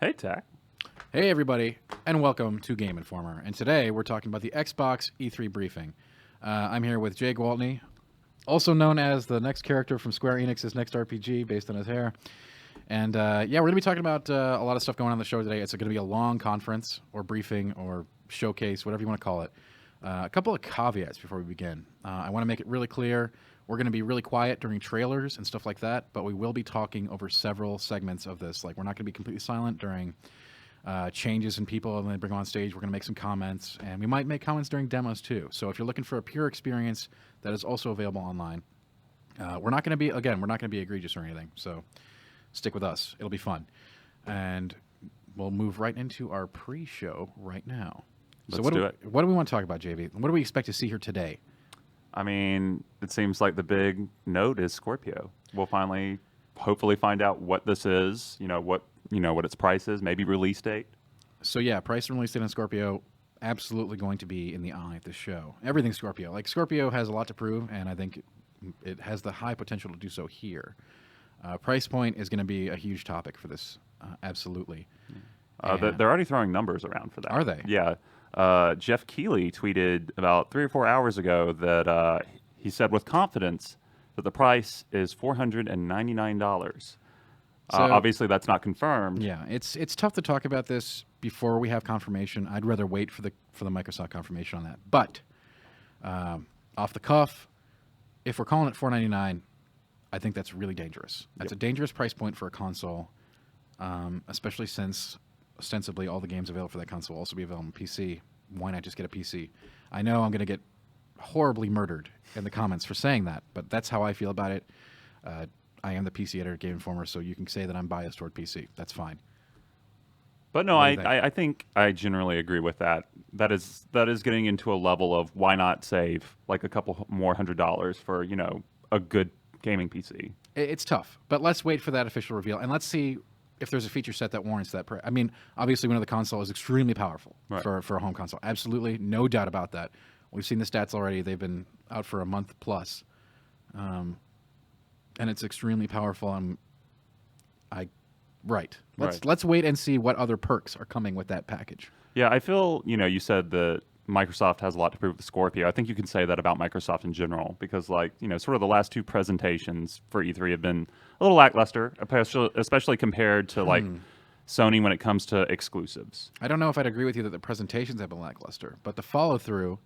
Hey, Tack. Hey everybody, and welcome to Game Informer. And today we're talking about the Xbox E3 briefing. I'm here with Jay Gwaltney, also known as the next character from Square Enix's next RPG based on his hair. And we're going to be talking about a lot of stuff going on the show today. It's going to be a long conference or briefing or showcase, whatever you want to call it. A couple of caveats before we begin. I want to make it really clear. We're going to be really quiet during trailers and stuff like that, but we will be talking over several segments of this. Like, we're not going to be completely silent during changes in people and they bring them on stage. We're going to make some comments, and we might make comments during demos too. So if you're looking for a pure experience that is also available online, we're not going to be egregious or anything. So stick with us. It'll be fun. And we'll move right into our pre-show right now. Let's do it. What do we want to talk about, Javy? What do we expect to see here today? I mean, it seems like the big note is Scorpio. We'll finally, hopefully, find out what this is. What its price is, maybe release date. So yeah, price and release date on Scorpio absolutely going to be in the eye at this show. Everything Scorpio. Like, Scorpio has a lot to prove, and I think it has the high potential to do so here. Price point is going to be a huge topic for this, absolutely. They're already throwing numbers around for that. Are they? Yeah. Jeff Keighley tweeted about 3 or 4 hours ago that he said with confidence that the price is $499. Obviously, that's not confirmed. Yeah, it's tough to talk about this before we have confirmation. I'd rather wait for the Microsoft confirmation on that. But off the cuff, if we're calling it $499, I think that's really dangerous. That's a dangerous price point for a console, especially since ostensibly all the games available for that console will also be available on PC. Why not just get a PC? I know I'm going to get horribly murdered in the comments for saying that, but that's how I feel about it. I am the PC editor at Game Informer, so you can say that I'm biased toward PC. That's fine. But no, I think I generally agree with that. That is getting into a level of why not save like a couple more $100 for a good gaming PC. It's tough, but let's wait for that official reveal, and let's see if there's a feature set that warrants that. I mean, obviously, we know the console is extremely powerful for a home console. Absolutely, no doubt about that. We've seen the stats already. They've been out for a month plus. And it's extremely powerful. Let's wait and see what other perks are coming with that package. Yeah, I feel, you said that Microsoft has a lot to prove with the Scorpio. I think you can say that about Microsoft in general because, sort of the last two presentations for E3 have been a little lackluster, especially compared to, Sony when it comes to exclusives. I don't know if I'd agree with you that the presentations have been lackluster, but the follow-through,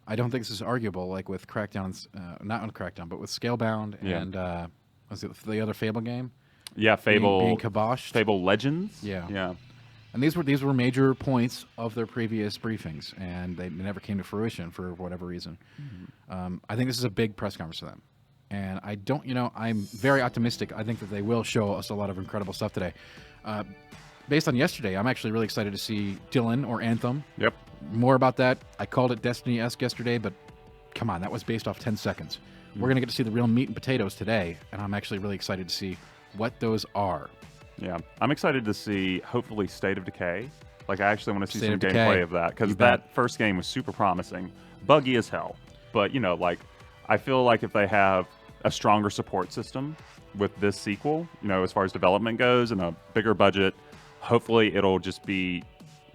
I don't think this is arguable, like with Crackdown's, not on Crackdown, but with Scalebound and, was it the other Fable game? Yeah, Fable. Being kiboshed. Fable Legends? Yeah. And these were major points of their previous briefings, and they never came to fruition for whatever reason. Mm-hmm. I think this is a big press conference for them. And I'm very optimistic. I think that they will show us a lot of incredible stuff today. Based on yesterday, I'm actually really excited to see Dylan or Anthem. Yep. More about that. I called it Destiny-esque yesterday, but come on, that was based off 10 seconds. Mm-hmm. We're going to get to see the real meat and potatoes today, and I'm actually really excited to see what those are. Yeah, I'm excited to see, hopefully, State of Decay. I actually want to see some Decay. gameplay of that, because that first game was super promising. Buggy as hell. But, I feel like if they have a stronger support system with this sequel, as far as development goes, and a bigger budget, hopefully it'll just be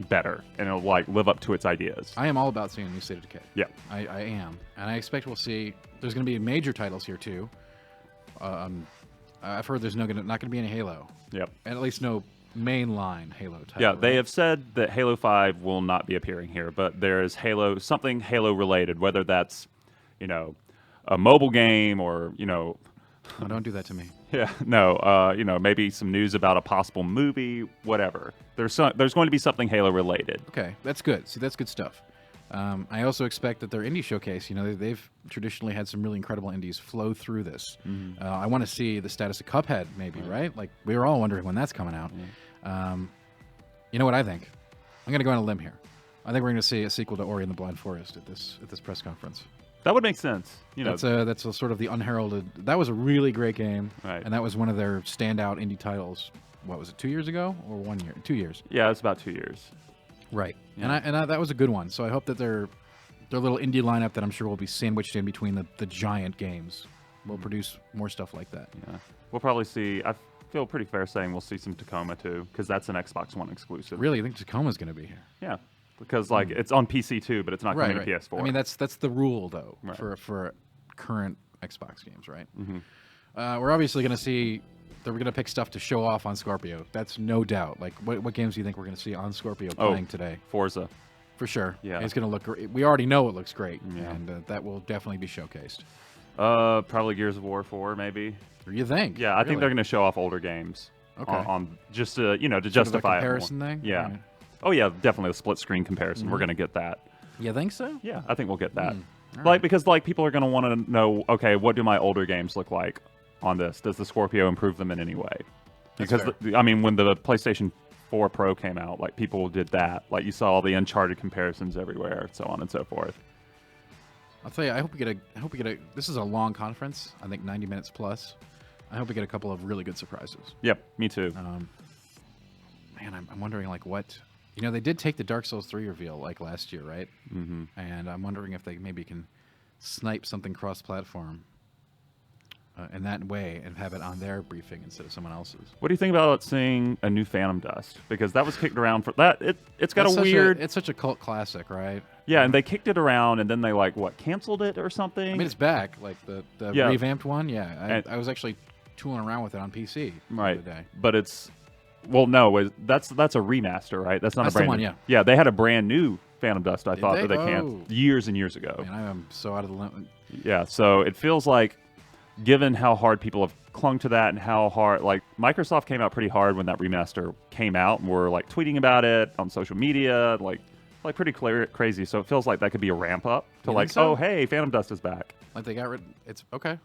better, and it'll, live up to its ideas. I am all about seeing a new State of Decay. Yeah. I am. And I expect we'll see, there's going to be major titles here, too. I've heard there's not going to be any Halo. Yep. And at least no mainline Halo title. Yeah, they have said that Halo 5 will not be appearing here, but there is something Halo related, whether that's, a mobile game or, Oh, don't do that to me. Yeah, no, maybe some news about a possible movie, whatever. There's going to be something Halo related. Okay, that's good. See, that's good stuff. I also expect that their indie showcase, they've traditionally had some really incredible indies flow through this. Mm-hmm. I want to see the status of Cuphead, maybe, right? Like, we were all wondering when that's coming out. Mm-hmm. You know what I think? I'm going to go on a limb here. I think we're going to see a sequel to Ori and the Blind Forest at this press conference. That would make sense. That's a sort of the unheralded. That was a really great game, right? And that was one of their standout indie titles. What was it? 2 years ago or 1 year? 2 years. Yeah, it's about 2 years. Right, yeah. and that was a good one. So I hope that their little indie lineup that I'm sure will be sandwiched in between the giant games will produce more stuff like that. Yeah, we'll probably see. I feel pretty fair saying we'll see some Tacoma too, because that's an Xbox One exclusive. Really, you think Tacoma's going to be here? Yeah, because like it's on PC too, but it's not coming to PS4. I mean, that's the rule though Right. for current Xbox games, right? Mm-hmm. We're obviously going to see that we're going to pick stuff to show off on Scorpio. That's no doubt. Like, what games do you think we're going to see on Scorpio playing today? Forza. For sure. Yeah. It's going to look great. We already know it looks great, Yeah. and that will definitely be showcased. Probably Gears of War 4, maybe. You think? Yeah, I think they're going to show off older games. Okay. On just to to Sort of a justify comparison it more. thing? Yeah. Right. Oh yeah, definitely a split screen comparison. We're going to get that. You think so? Yeah, I think we'll get that. All Like because like people are going to want to know, okay, what do my older games look like on this? Does the Scorpio improve them in any way? Because I mean, when the PlayStation 4 Pro came out, like people did that. Like you saw all the Uncharted comparisons everywhere, so on and so forth. I'll tell you, I hope we get a. This is a long conference. I think 90 minutes plus. I hope we get a couple of really good surprises. Yep, me too. Man, I'm wondering like what. They did take the Dark Souls 3 reveal like last year, right? Mm-hmm. And I'm wondering if they maybe can snipe something cross-platform in that way and have it on their briefing instead of someone else's. What do you think about seeing a new Phantom Dust? Because that was kicked around for that. It's got That's a weird. It's such a cult classic, right? Yeah, and they kicked it around, and then they canceled it or something. I mean, it's back, like the revamped one. Yeah, I was actually tooling around with it on PC the other day. But it's that's a remaster, right? That's not That's a brand the one, new. yeah. Yeah, they had a brand new Phantom Dust. I thought they? that they canceled years and years ago. Man, I am so out of the limit. Yeah, so it feels like, given how hard people have clung to that and how hard, like Microsoft came out pretty hard when that remaster came out, and were like tweeting about it on social media, like pretty crazy. So it feels like that could be a ramp up to You think so? oh hey, Phantom Dust is back. Like they got rid. It's okay.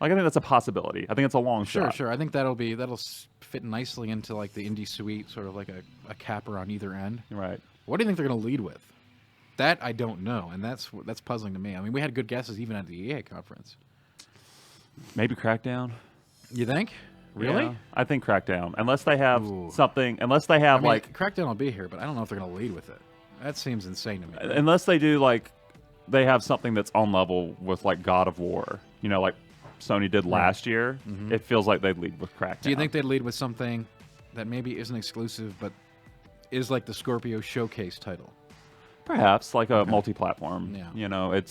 Like I think that's a possibility. I think it's a long shot. Sure. I think that'll fit nicely into like the indie suite, sort of like a capper on either end. Right. What do you think they're going to lead with? That I don't know, and that's puzzling to me. I mean, we had good guesses even at the EA conference. Maybe Crackdown. You think? Really? Yeah, I think Crackdown. Unless they have something. Unless they have Crackdown will be here, but I don't know if they're going to lead with it. That seems insane to me. Right? Unless they do they have something that's on level with like God of War. Like Sony did last year. Mm-hmm. It feels like they'd lead with Crackdown. Do you think they'd lead with something that maybe isn't exclusive, but is like the Scorpio showcase title? Perhaps like a multi-platform. Yeah.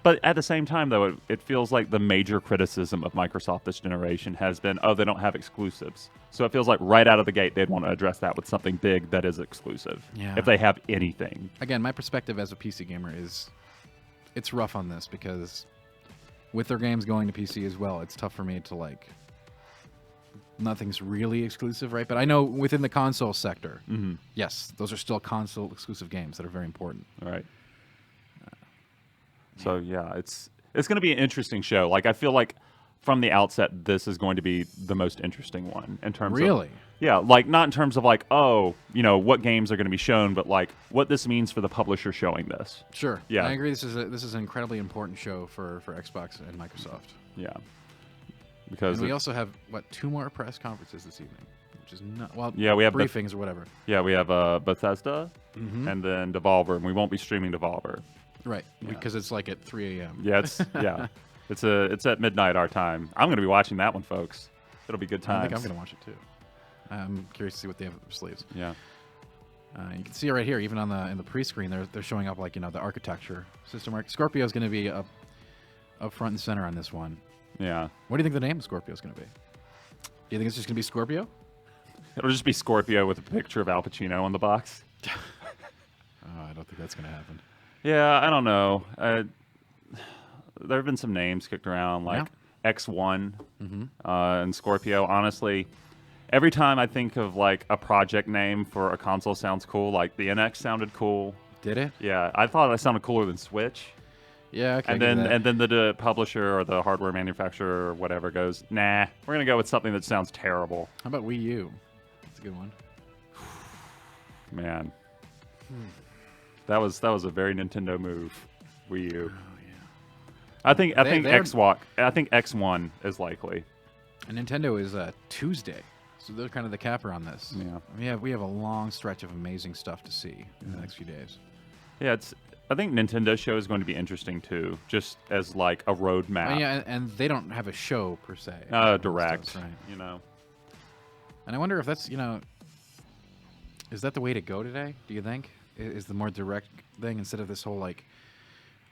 But at the same time though, it feels like the major criticism of Microsoft this generation has been, they don't have exclusives. So it feels like right out of the gate they'd want to address that with something big that is exclusive. Yeah. If they have anything. Again, my perspective as a PC gamer is, it's rough on this because with their games going to PC as well, it's tough for me to nothing's really exclusive, right? But I know within the console sector, yes, those are still console exclusive games that are very important. All right. So yeah, it's going to be an interesting show. Like I feel like from the outset, this is going to be the most interesting one in terms Really? Yeah, not in terms of what games are going to be shown, but what this means for the publisher showing this. Sure. Yeah. I agree. This is an incredibly important show for Xbox and Microsoft. Yeah. Because we also have 2 more press conferences this evening, which is not we have briefings or whatever. Yeah, we have Bethesda and then Devolver, and we won't be streaming Devolver. Right, because it's at 3 a.m. Yeah, it's at midnight our time. I'm going to be watching that one, folks. It'll be good times. I think I'm going to watch it too. I'm curious to see what they have up their sleeves. Yeah. You can see it right here, even in the pre-screen, they're showing up the architecture system. Scorpio is going to be up front and center on this one. Yeah. What do you think the name of Scorpio is going to be? Do you think it's just going to be Scorpio? It'll just be Scorpio with a picture of Al Pacino on the box. I don't think that's going to happen. Yeah, I don't know. There have been some names kicked around, like X1 and Scorpio. Honestly, every time I think of a project name for a console sounds cool, like the NX sounded cool. Did it? Yeah, I thought that sounded cooler than Switch. Yeah, okay. And then the publisher or the hardware manufacturer or whatever goes, nah, we're gonna go with something that sounds terrible. How about Wii U? That's a good one. Man, that was a very Nintendo move. Wii U. Oh yeah. I think X1 is likely. And Nintendo is Tuesday, so they're kind of the capper on this. Yeah. We have a long stretch of amazing stuff to see in the next few days. Yeah, I think Nintendo's show is going to be interesting too, just as a roadmap. Yeah, and they don't have a show per se. Direct, stuff, right. And I wonder if that's, is that the way to go today? Do you think? Is the more direct thing instead of this whole like,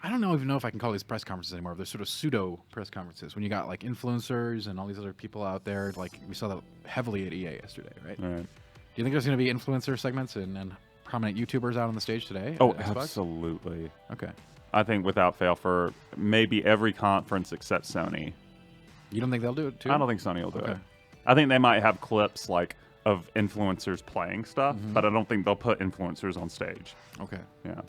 I don't even know if I can call these press conferences anymore. They're sort of pseudo press conferences when you got like influencers and all these other people out there. Like we saw that heavily at EA yesterday, right? All right. Do you think there's going to be influencer segments and prominent YouTubers out on the stage today? Oh, at Xbox? absolutely. Okay. I think without fail for maybe every conference except Sony. You don't think they'll do it too? I don't think Sony will do Okay. it. I think they might have clips like of influencers playing stuff, Mhm. but I don't think they'll put influencers on stage. Okay. Yeah.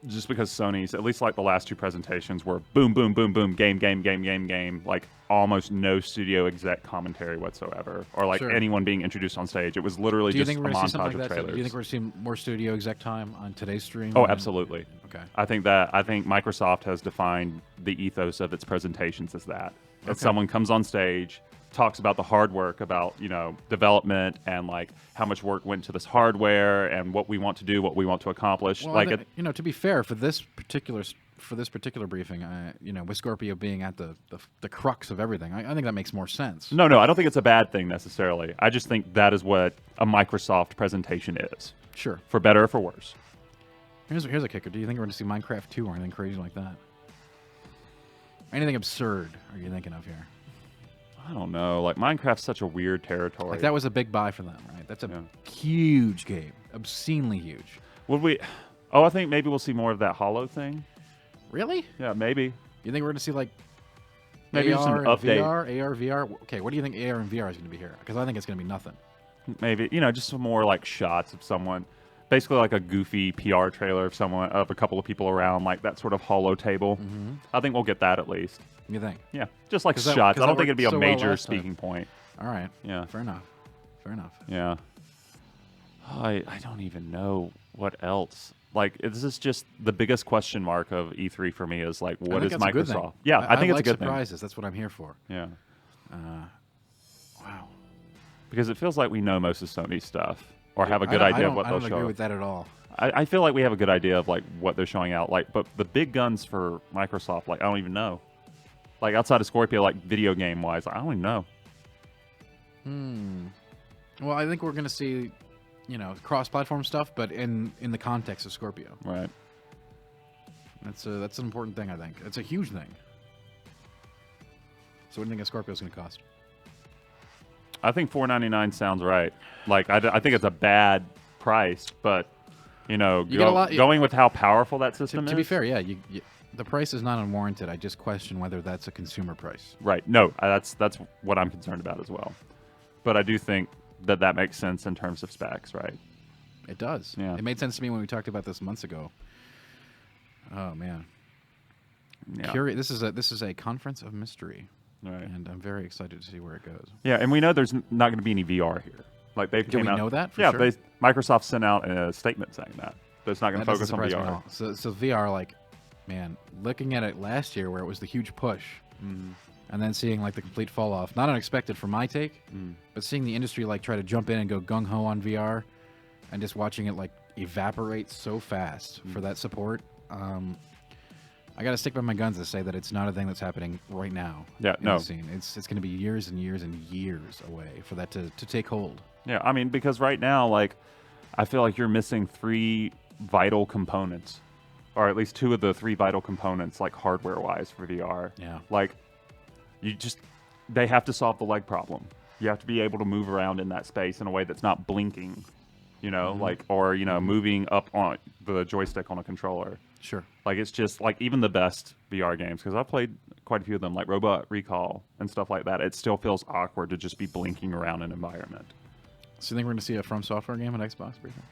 Just because Sony's, at least like the last two presentations were boom, boom, boom, boom, game, like almost no studio exec commentary whatsoever, or like Sure. anyone being introduced on stage. It was literally Do you just think a we're going to see montage something like of that? trailers. Do you think we're going to see more studio exec time on today's stream? Oh, absolutely. Okay. I think Microsoft has defined the ethos of its presentations as that. If Okay. someone comes on stage, talks about the hard work, about development, and like how much work went to this hardware, and what we want to do, what we want to accomplish. Well, Like, to be fair, for this particular briefing, with Scorpio being at the crux of everything, I think that makes more sense. no, I don't think it's a bad thing necessarily. I just think that is what a Microsoft presentation is, Sure. for better or for worse. Here's a kicker. Do you think we're going to see Minecraft 2 or anything crazy like that? Anything absurd are you thinking of here? I don't know. Like, Minecraft's such a weird territory. Like that was a big buy for them, right? That's a Yeah. huge game, obscenely huge. Would we? Oh, I think maybe we'll see more of that Hollow thing. Really? Yeah, maybe. You think we're going to see like Maybe just an AR and update. VR, AR, VR? Okay, what do you think AR and VR is going to be here? Because I think it's going to be nothing. Maybe just some more like shots of someone, basically like a goofy PR trailer of someone, of a couple of people around, like that sort of holo table. Mm-hmm. I think we'll get that at least. You think? Yeah, just like 'Cause that- shots. 'cause I that don't think it'd worked be a so well major last time. speaking point. All right. Yeah, Fair enough. Fair enough. yeah. I don't even know what else. Like, this is just the biggest question mark of E3 for me is like, I what think is that's a good thing. Microsoft? Yeah, I think it's a like good surprises. That's what I'm here for. thing. Yeah, Wow. because it feels like we know most of Sony's stuff or have a good I idea don't, of what I they'll don't show. agree with that at all. I feel like we have a good idea of like what they're showing out. Like, but the big guns for Microsoft, like I don't even know. Like outside of Scorpio, like video game wise, I don't even know. Well, I think we're going to see, cross-platform stuff, but in the context of Scorpio. Right. That's an important thing, I think. It's a huge thing. So what do you think a Scorpio's going to cost? I think $4.99 sounds right. Like I think it's a bad price, but get a lot- going with how powerful that system is. To be fair, yeah, the price is not unwarranted. I just question whether that's a consumer price. Right. No, that's what I'm concerned about as well. But I do think that makes sense in terms of specs, right? It does. Yeah. It made sense to me when we talked about this months ago. Oh man. Yeah. This is a conference of mystery, Right. and I'm very excited to see where it goes. Yeah, and we know there's not going to be any VR here. Like they Do came we out, know that for yeah, sure? Microsoft sent out a statement saying that it's not going to That focus doesn't on surprise me at VR. all. So VR, like, man, looking at it last year where it was the huge push, and then seeing like the complete fall off, not unexpected for my take, but seeing the industry like try to jump in and go gung ho on VR, and just watching it like evaporate so fast for that support. I got to stick by my guns to say that it's not a thing that's happening right now. Yeah, in no. the scene. It's going to be years and years and years away for that to take hold. Yeah, I mean, because right now, like, I feel like you're missing three vital components, or at least two of the three vital components, like hardware-wise for VR. Yeah. Like, they have to solve the leg problem. You have to be able to move around in that space in a way that's not blinking, or moving up on the joystick on a controller. Sure. Like, it's just like even the best VR games, because I've played quite a few of them, like Robot Recall and stuff like that. It still feels awkward to just be blinking around an environment. So you think we're going to see a From Software game at Xbox briefing?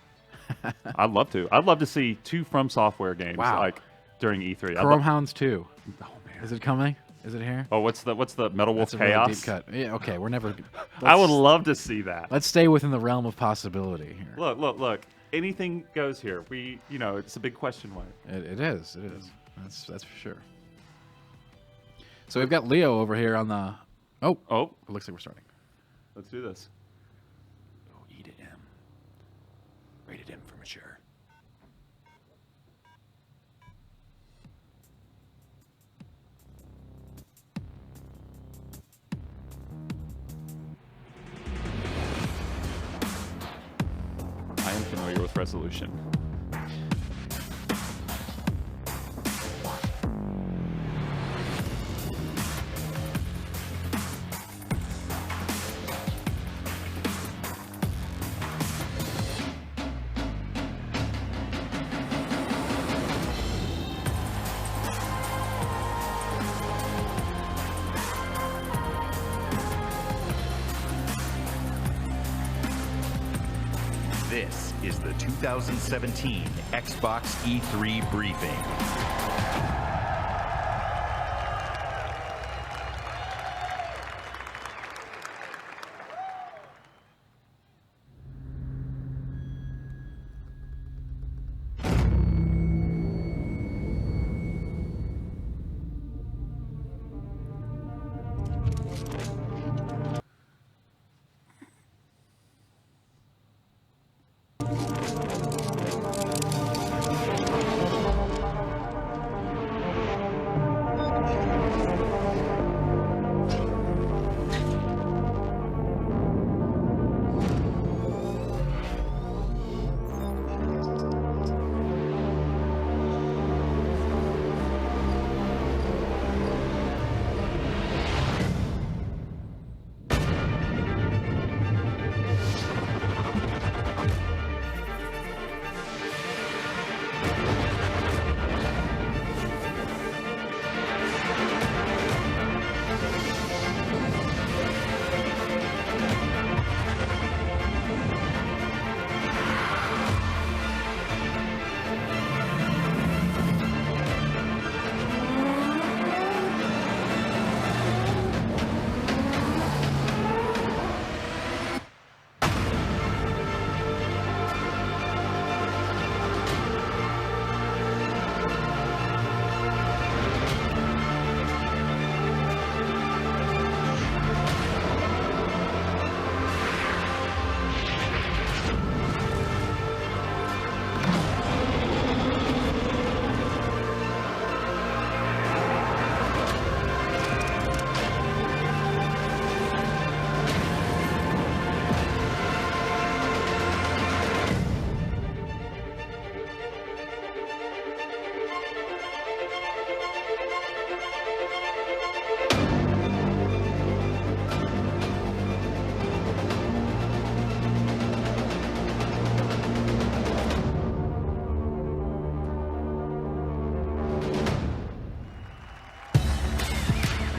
I'd love to. I'd love to see two From Software games Wow. like during E3. Chrome Hounds 2. Oh man. Is it coming? Is it here? Oh, what's the Metal Wolf That's a really Chaos? deep cut. Yeah, okay, we're never... I would love to see that. Let's stay within the realm of possibility here. Look. Anything goes here. It's a big question mark. It is. That's for sure. So we've got Leo over here on the... Oh, it looks like we're starting. Let's do this. Oh, eat it, M. Rated M for mature. with resolution. This is the 2017 Xbox E3 briefing.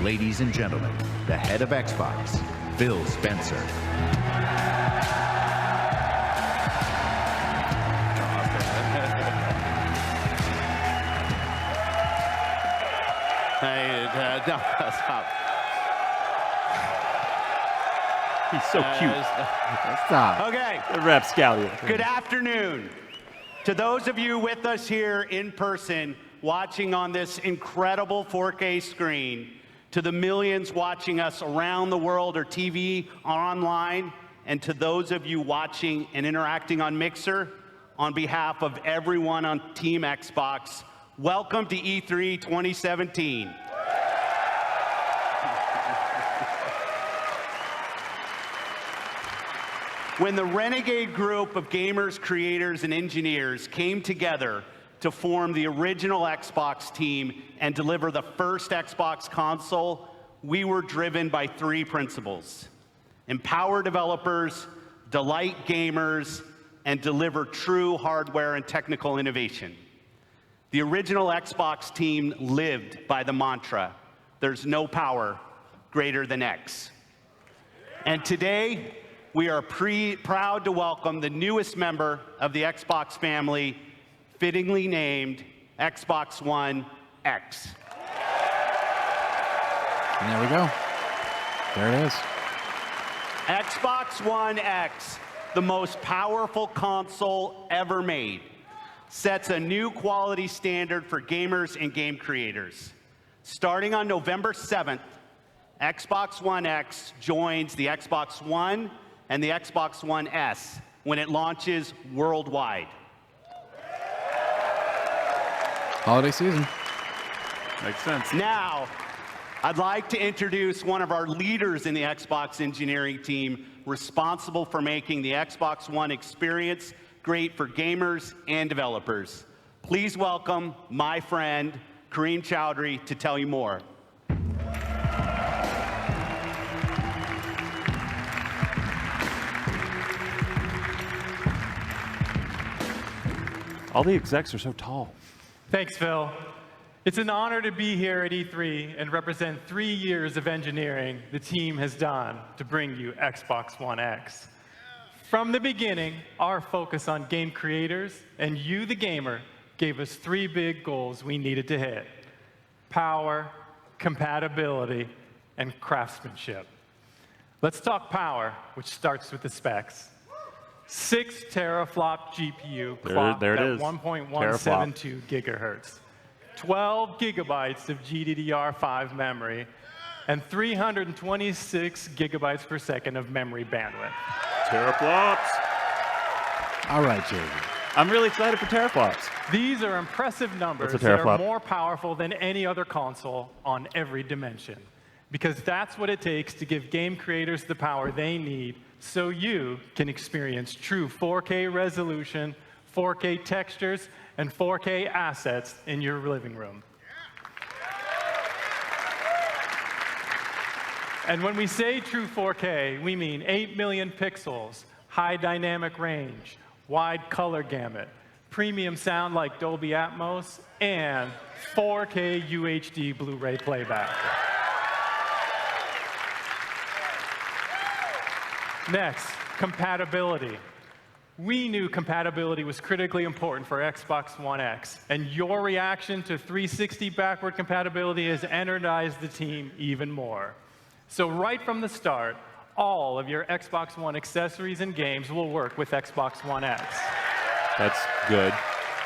Ladies and gentlemen, the head of Xbox, Phil Spencer. Hey, no, stop. He's so cute. Stop. Okay. The rapscallion. Good afternoon. To those of you with us here in person, watching on this incredible 4K screen, to the millions watching us around the world or TV or online, and to those of you watching and interacting on Mixer, on behalf of everyone on Team Xbox, welcome to E3 2017. When the renegade group of gamers, creators, and engineers came together to form the original Xbox team and deliver the first Xbox console, we were driven by three principles: empower developers, delight gamers, and deliver true hardware and technical innovation. The original Xbox team lived by the mantra, there's no power greater than X. And today, we are proud to welcome the newest member of the Xbox family, fittingly named Xbox One X. And there we go. There it is. Xbox One X, the most powerful console ever made, sets a new quality standard for gamers and game creators. Starting on November 7th, Xbox One X joins the Xbox One and the Xbox One S when it launches worldwide. Holiday season. Makes sense. Now, I'd like to introduce one of our leaders in the Xbox engineering team responsible for making the Xbox One experience great for gamers and developers. Please welcome my friend, Kareem Chowdhury, to tell you more. All the execs are so tall. Thanks, Phil. It's an honor to be here at E3 and represent 3 years of engineering the team has done to bring you Xbox One X. From the beginning, our focus on game creators and you, the gamer, gave us 3 big goals we needed to hit: power, compatibility, and craftsmanship. Let's talk power, which starts with the specs. 6 teraflop GPU clocked there it at is. 1.172 gigahertz. 12 gigabytes of GDDR5 memory, and 326 gigabytes per second of memory bandwidth. Teraflops. All right, Javy. I'm really excited for teraflops. These are impressive numbers What's a that are teraflop? more powerful than any other console on every dimension. Because that's what it takes to give game creators the power they need so you can experience true 4K resolution, 4K textures, and 4K assets in your living room. And when we say true 4K, we mean 8 million pixels, high dynamic range, wide color gamut, premium sound like Dolby Atmos, and 4K UHD Blu-ray playback. Next, compatibility. We knew compatibility was critically important for Xbox One X, and your reaction to 360 backward compatibility has energized the team even more. So right from the start, all of your Xbox One accessories and games will work with Xbox One X. That's good.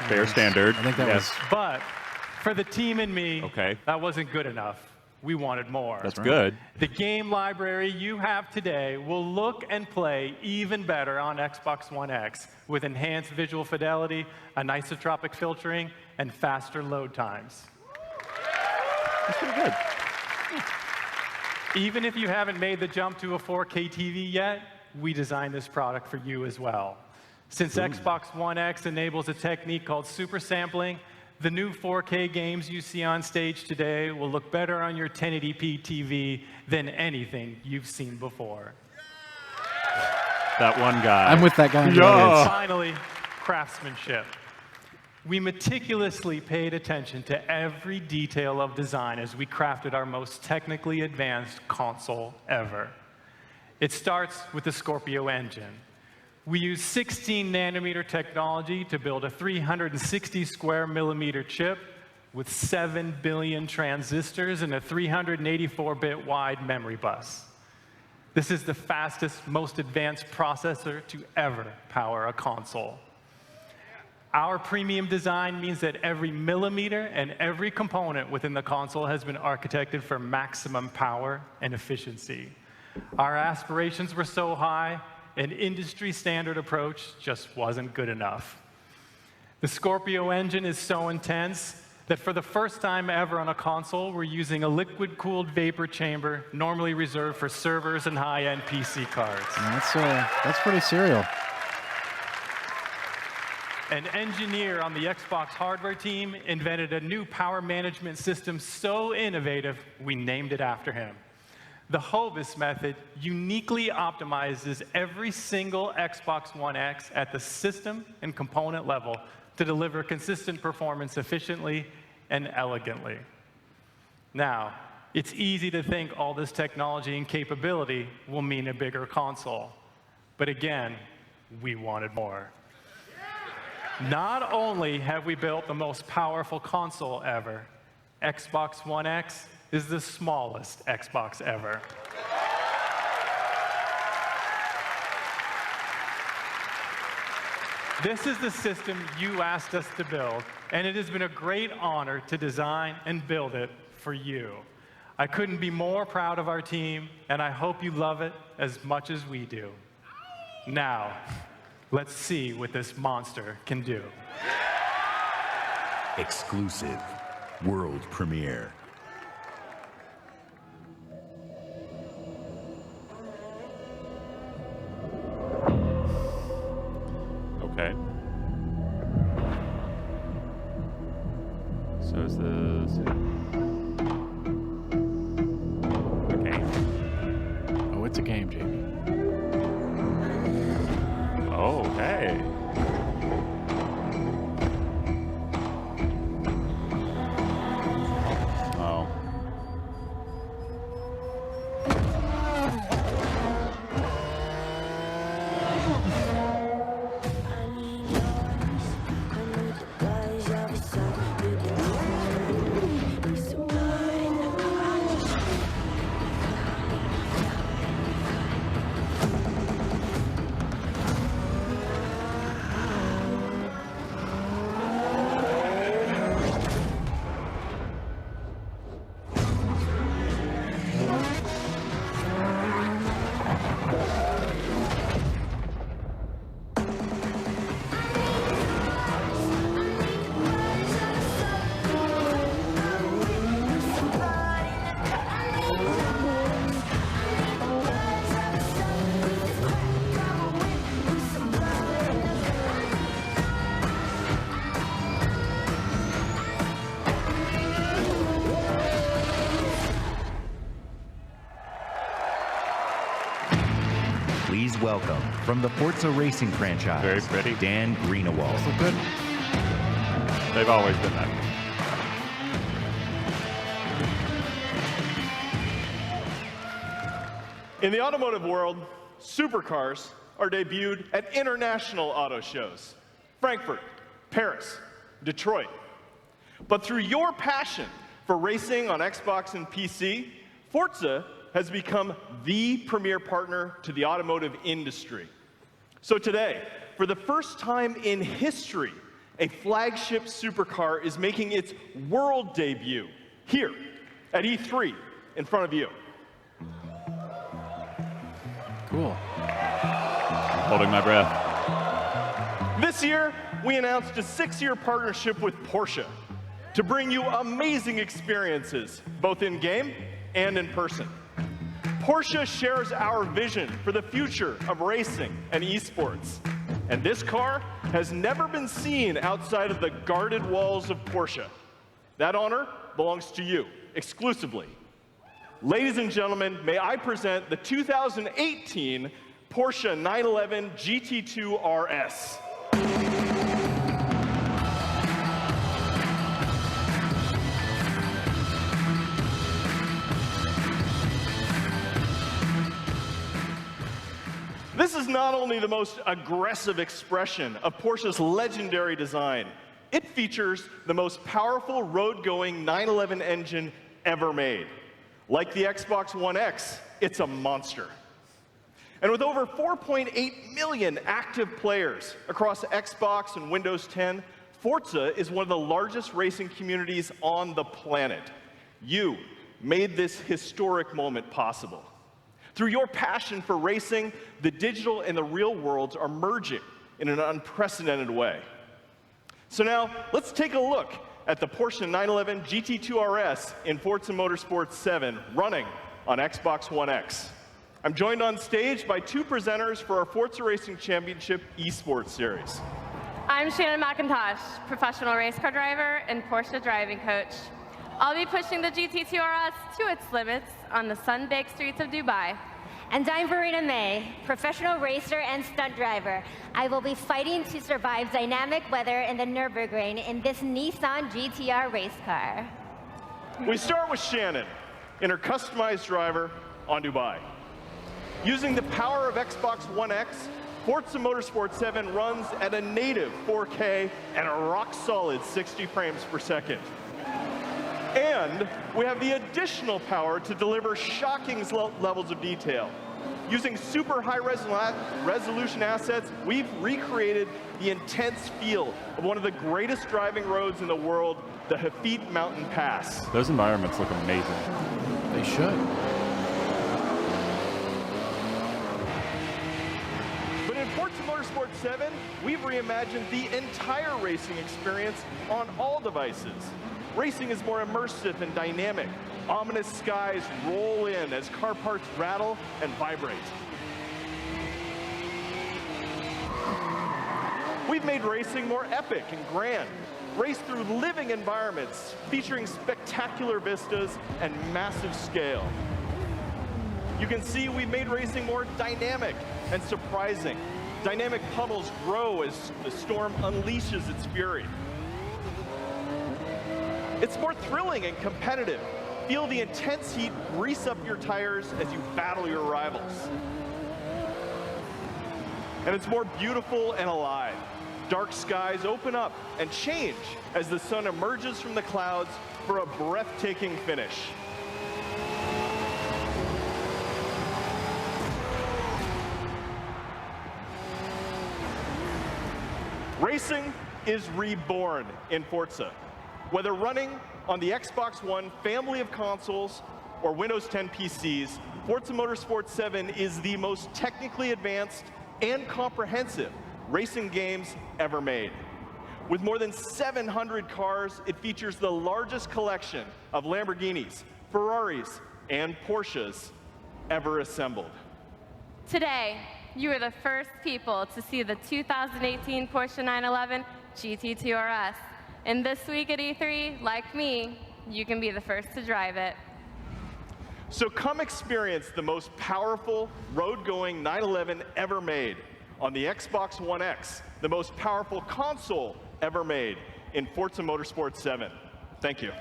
Fair standard. I think that was. But for the team and me, Okay. that wasn't good enough. We wanted more. That's good. The game library you have today will look and play even better on Xbox One X with enhanced visual fidelity, anisotropic filtering, and faster load times. That's pretty good. Even if you haven't made the jump to a 4K TV yet, we designed this product for you as well. Since Xbox One X enables a technique called super sampling, the new 4K games you see on stage today will look better on your 1080p TV than anything you've seen before. That one guy. I'm with that guy. in the Yeah. audience. Finally, craftsmanship. We meticulously paid attention to every detail of design as we crafted our most technically advanced console ever. It starts with the Scorpio engine. We use 16-nanometer technology to build a 360 square millimeter chip with 7 billion transistors and a 384-bit wide memory bus. This is the fastest, most advanced processor to ever power a console. Our premium design means that every millimeter and every component within the console has been architected for maximum power and efficiency. Our aspirations were so high, an industry-standard approach just wasn't good enough. The Scorpio engine is so intense that for the first time ever on a console, we're using a liquid-cooled vapor chamber normally reserved for servers and high-end PC cards. That's pretty serial. An engineer on the Xbox hardware team invented a new power management system so innovative, we named it after him. The Hovis method uniquely optimizes every single Xbox One X at the system and component level to deliver consistent performance efficiently and elegantly. Now, it's easy to think all this technology and capability will mean a bigger console. But again, we wanted more. Not only have we built the most powerful console ever, Xbox One X is the smallest Xbox ever. This is the system you asked us to build, and it has been a great honor to design and build it for you. I couldn't be more proud of our team, and I hope you love it as much as we do. Now, let's see what this monster can do. Exclusive world premiere. Okay. So is this okay? Oh, it's a game, Javy. Oh, hey. Oh. Please welcome, from the Forza Racing franchise, Very pretty. Dan Greenawald. So good. They've always been that. In the automotive world, supercars are debuted at international auto shows. Frankfurt, Paris, Detroit. But through your passion for racing on Xbox and PC, Forza has become the premier partner to the automotive industry. So today, for the first time in history, a flagship supercar is making its world debut here at E3 in front of you. Cool. Holding my breath. This year, we announced a 6-year partnership with Porsche to bring you amazing experiences, both in-game and in person. Porsche shares our vision for the future of racing and esports. And this car has never been seen outside of the guarded walls of Porsche. That honor belongs to you, exclusively. Ladies and gentlemen, may I present the 2018 Porsche 911 GT2 RS. This is not only the most aggressive expression of Porsche's legendary design, it features the most powerful road-going 911 engine ever made. Like the Xbox One X, it's a monster. And with over 4.8 million active players across Xbox and Windows 10, Forza is one of the largest racing communities on the planet. You made this historic moment possible. Through your passion for racing, the digital and the real worlds are merging in an unprecedented way. So now, let's take a look at the Porsche 911 GT2 RS in Forza Motorsport 7 running on Xbox One X. I'm joined on stage by 2 presenters for our Forza Racing Championship eSports Series. I'm Shannon McIntosh, professional race car driver and Porsche driving coach. I'll be pushing the GT2 RS to its limits on the sun-baked streets of Dubai. And I'm Verena May, professional racer and stunt driver. I will be fighting to survive dynamic weather in the Nürburgring in this Nissan GTR race car. We start with Shannon in her customized driver on Dubai. Using the power of Xbox One X, Forza Motorsport 7 runs at a native 4K and a rock-solid 60 frames per second. And we have the additional power to deliver shocking levels of detail. Using super high resolution assets, we've recreated the intense feel of one of the greatest driving roads in the world, the Hafid Mountain Pass. Those environments look amazing. They should. But in Forza Motorsport 7, we've reimagined the entire racing experience on all devices. Racing is more immersive and dynamic. Ominous skies roll in as car parts rattle and vibrate. We We've made racing more epic and grand. Race through living environments featuring spectacular vistas and massive scale. You can see we've made racing more dynamic and surprising. Dynamic puddles grow as the storm unleashes its fury. It's more thrilling and competitive. Feel the intense heat grease up your tires as you battle your rivals. And it's more beautiful and alive. Dark skies open up and change as the sun emerges from the clouds for a breathtaking finish. Racing is reborn in Forza. Whether running on the Xbox One family of consoles or Windows 10 PCs, Forza Motorsport 7 is the most technically advanced and comprehensive racing games ever made. With more than 700 cars, it features the largest collection of Lamborghinis, Ferraris, and Porsches ever assembled. Today, you are the first people to see the 2018 Porsche 911 GT2 RS. And this week at E3, like me, you can be the first to drive it. So come experience the most powerful road-going 911 ever made on the Xbox One X, the most powerful console ever made in Forza Motorsport 7. Thank you.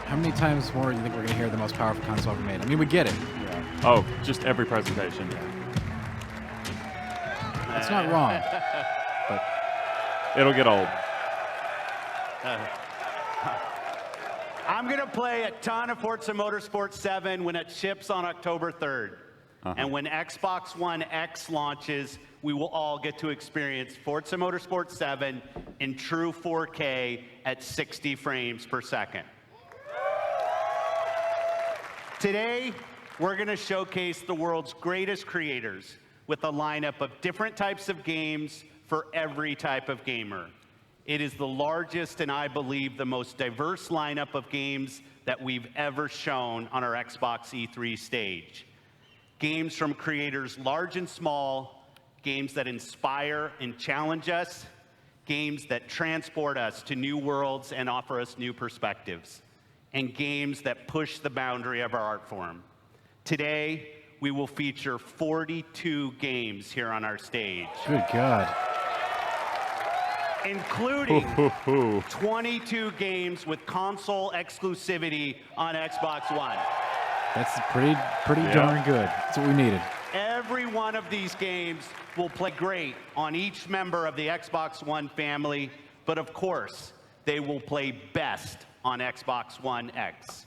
How many times more do you think we're going to hear the most powerful console ever made? I mean, we get it. Yeah. Oh, just every presentation. That's not wrong. But it'll get old. I'm going to play a ton of Forza Motorsport 7 when it ships on October 3rd. And when Xbox One X launches, we will all get to experience Forza Motorsport 7 in true 4K at 60 frames per second. Today, we're going to showcase the world's greatest creators with a lineup of different types of games for every type of gamer. It is the largest and I believe the most diverse lineup of games that we've ever shown on our Xbox E3 stage. Games from creators large and small, games that inspire and challenge us, games that transport us to new worlds and offer us new perspectives, and games that push the boundary of our art form. Today, we will feature 42 games here on our stage. good God. Including 22 games with console exclusivity on Xbox One. That's pretty darn good. That's what we needed. Every one of these games will play great on each member of the Xbox One family, but of course, they will play best on Xbox One X.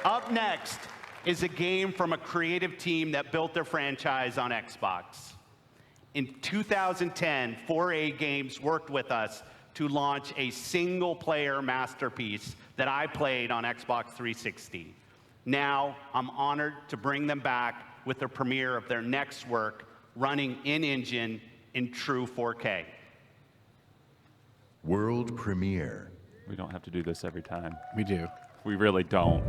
Up next is a game from a creative team that built their franchise on Xbox. In 2010, 4A Games worked with us to launch a single-player masterpiece that I played on Xbox 360. Now, I'm honored to bring them back with the premiere of their next work, running in-engine in true 4K. World premiere. We don't have to do this every time. We do. We really don't.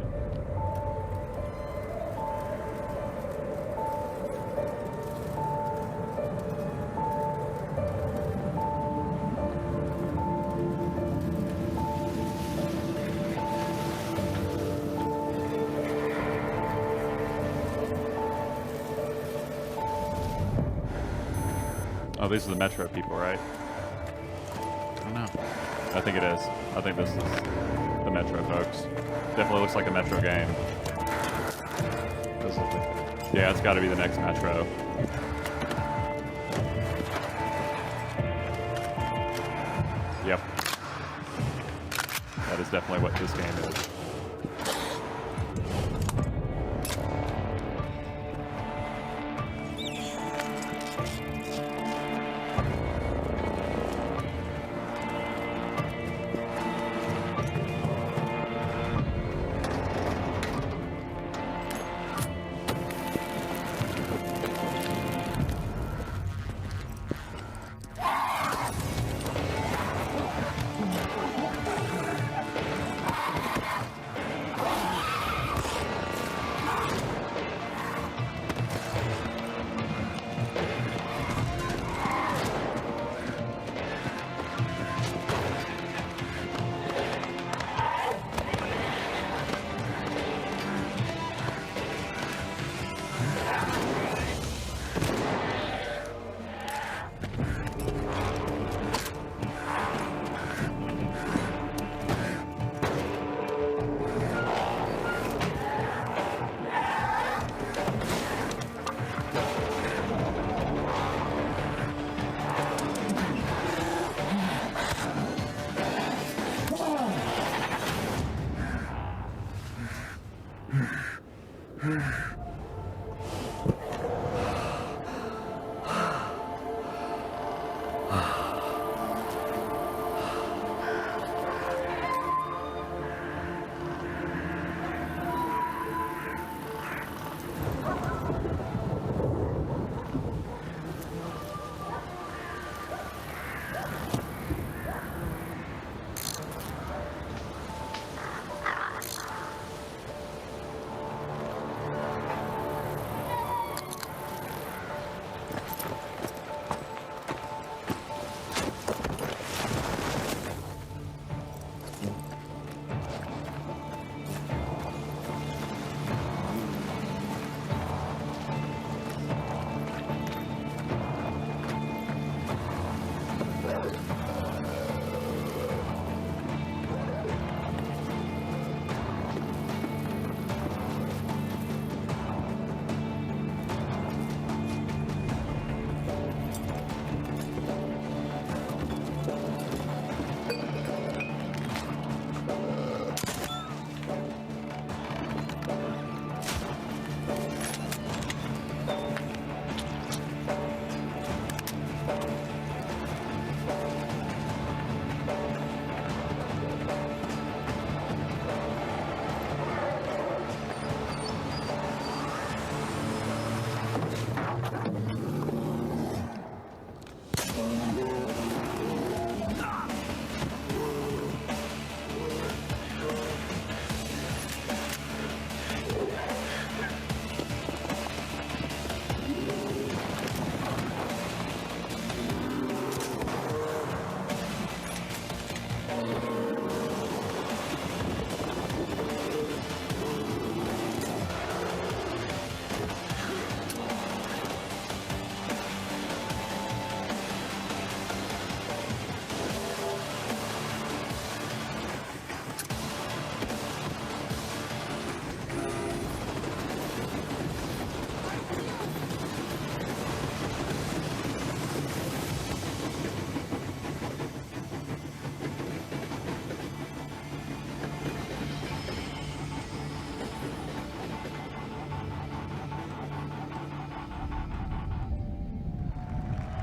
Oh, these are the Metro people, right? I don't know. I think it is. I think this is the Metro folks. Definitely looks like a Metro game. Does look like Yeah, it's got to be the next Metro. Yep. That is definitely what this game is.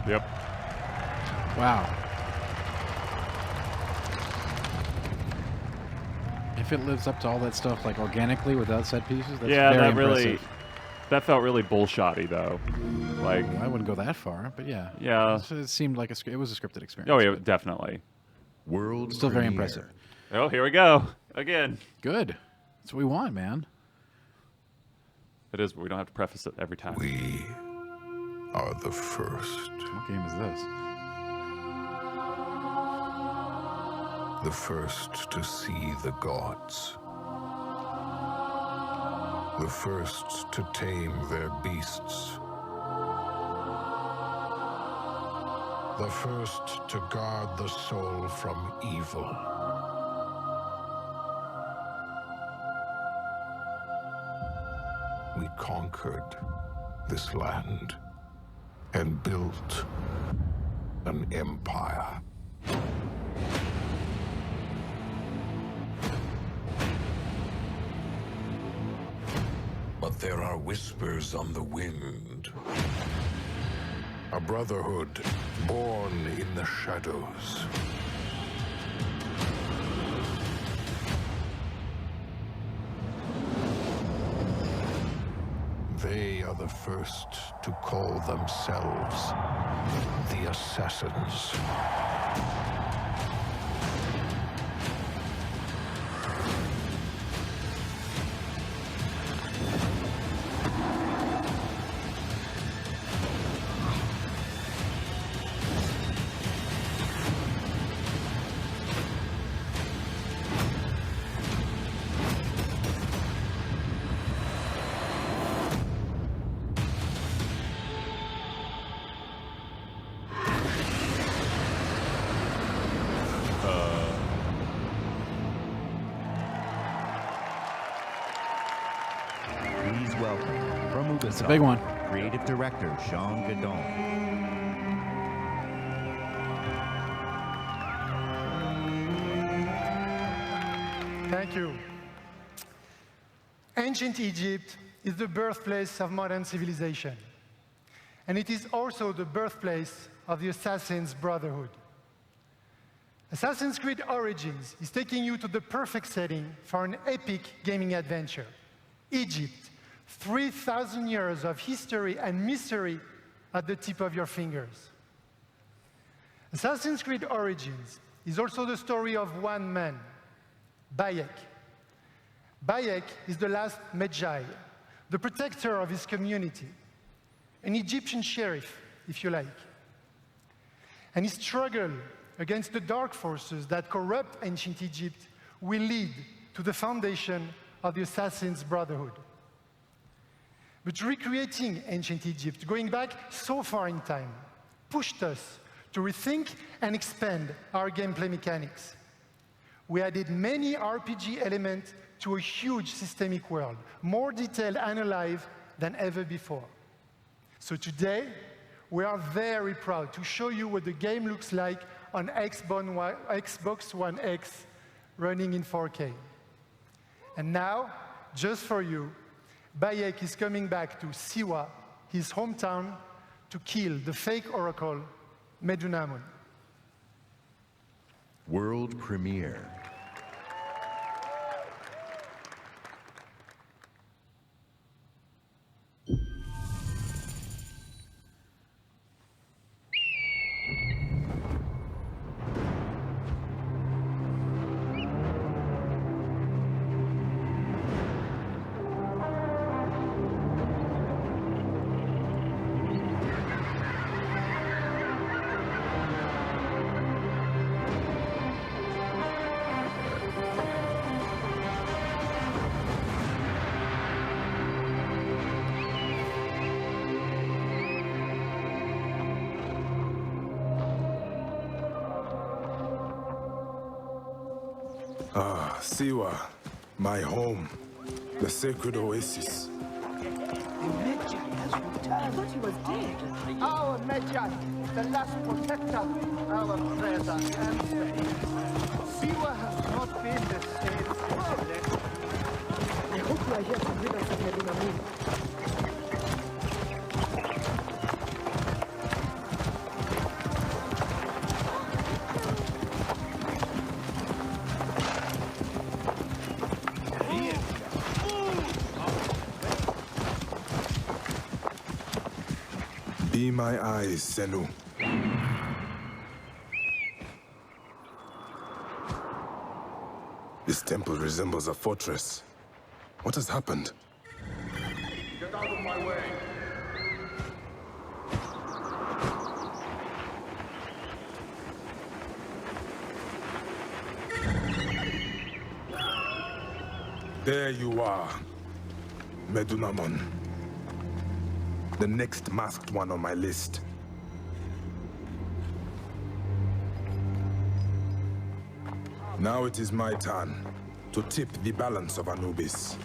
Yep. Wow. If it lives up to all that stuff, like organically without set pieces, that's Yeah, very that really, impressive. that felt really bullshotty though. Like, I wouldn't go that far, but yeah. Yeah. It seemed like it was a scripted experience. oh yeah, but definitely. World still very premiere. impressive. Oh, here we go again. Good. That's what we want, man. It is, but we don't have to preface it every time. We are the first. What game is this? The first to see the gods. The first to tame their beasts. The first to guard the soul from evil. We conquered this land and built an empire. But there are whispers on the wind. A brotherhood born in the shadows. They are the first to call themselves the Assassins. Please welcome from Ubisoft, It's a big one. Creative Director Sean Gadon. Thank you. Ancient Egypt is the birthplace of modern civilization. And it is also the birthplace of the Assassin's Brotherhood. Assassin's Creed Origins is taking you to the perfect setting for an epic gaming adventure. Egypt, 3,000 years of history and mystery at the tip of your fingers. Assassin's Creed Origins is also the story of one man, Bayek. Bayek is the last Magi, the protector of his community, an Egyptian sheriff, if you like. And his struggle against the dark forces that corrupt ancient Egypt will lead to the foundation of the Assassin's Brotherhood. But recreating ancient Egypt, going back so far in time, pushed us to rethink and expand our gameplay mechanics. We added many RPG elements to a huge systemic world, more detailed and alive than ever before. So today, we are very proud to show you what the game looks like on Xbox One X running in 4K. And now, just for you, Bayek is coming back to Siwa, his hometown, to kill the fake oracle, Medunamun. World premiere. Siwa, my home, the sacred oasis. I thought he was dead. Our Magi, the last protector, our treasure and faith. Siwa has not been the same since he left. I hope you are here to rid us of Medunamun. my eyes, Senu. This temple resembles a fortress. What has happened? Get out of my way. There you are, Medunamon. The next masked one on my list. Now it is my turn to tip the balance of Anubis.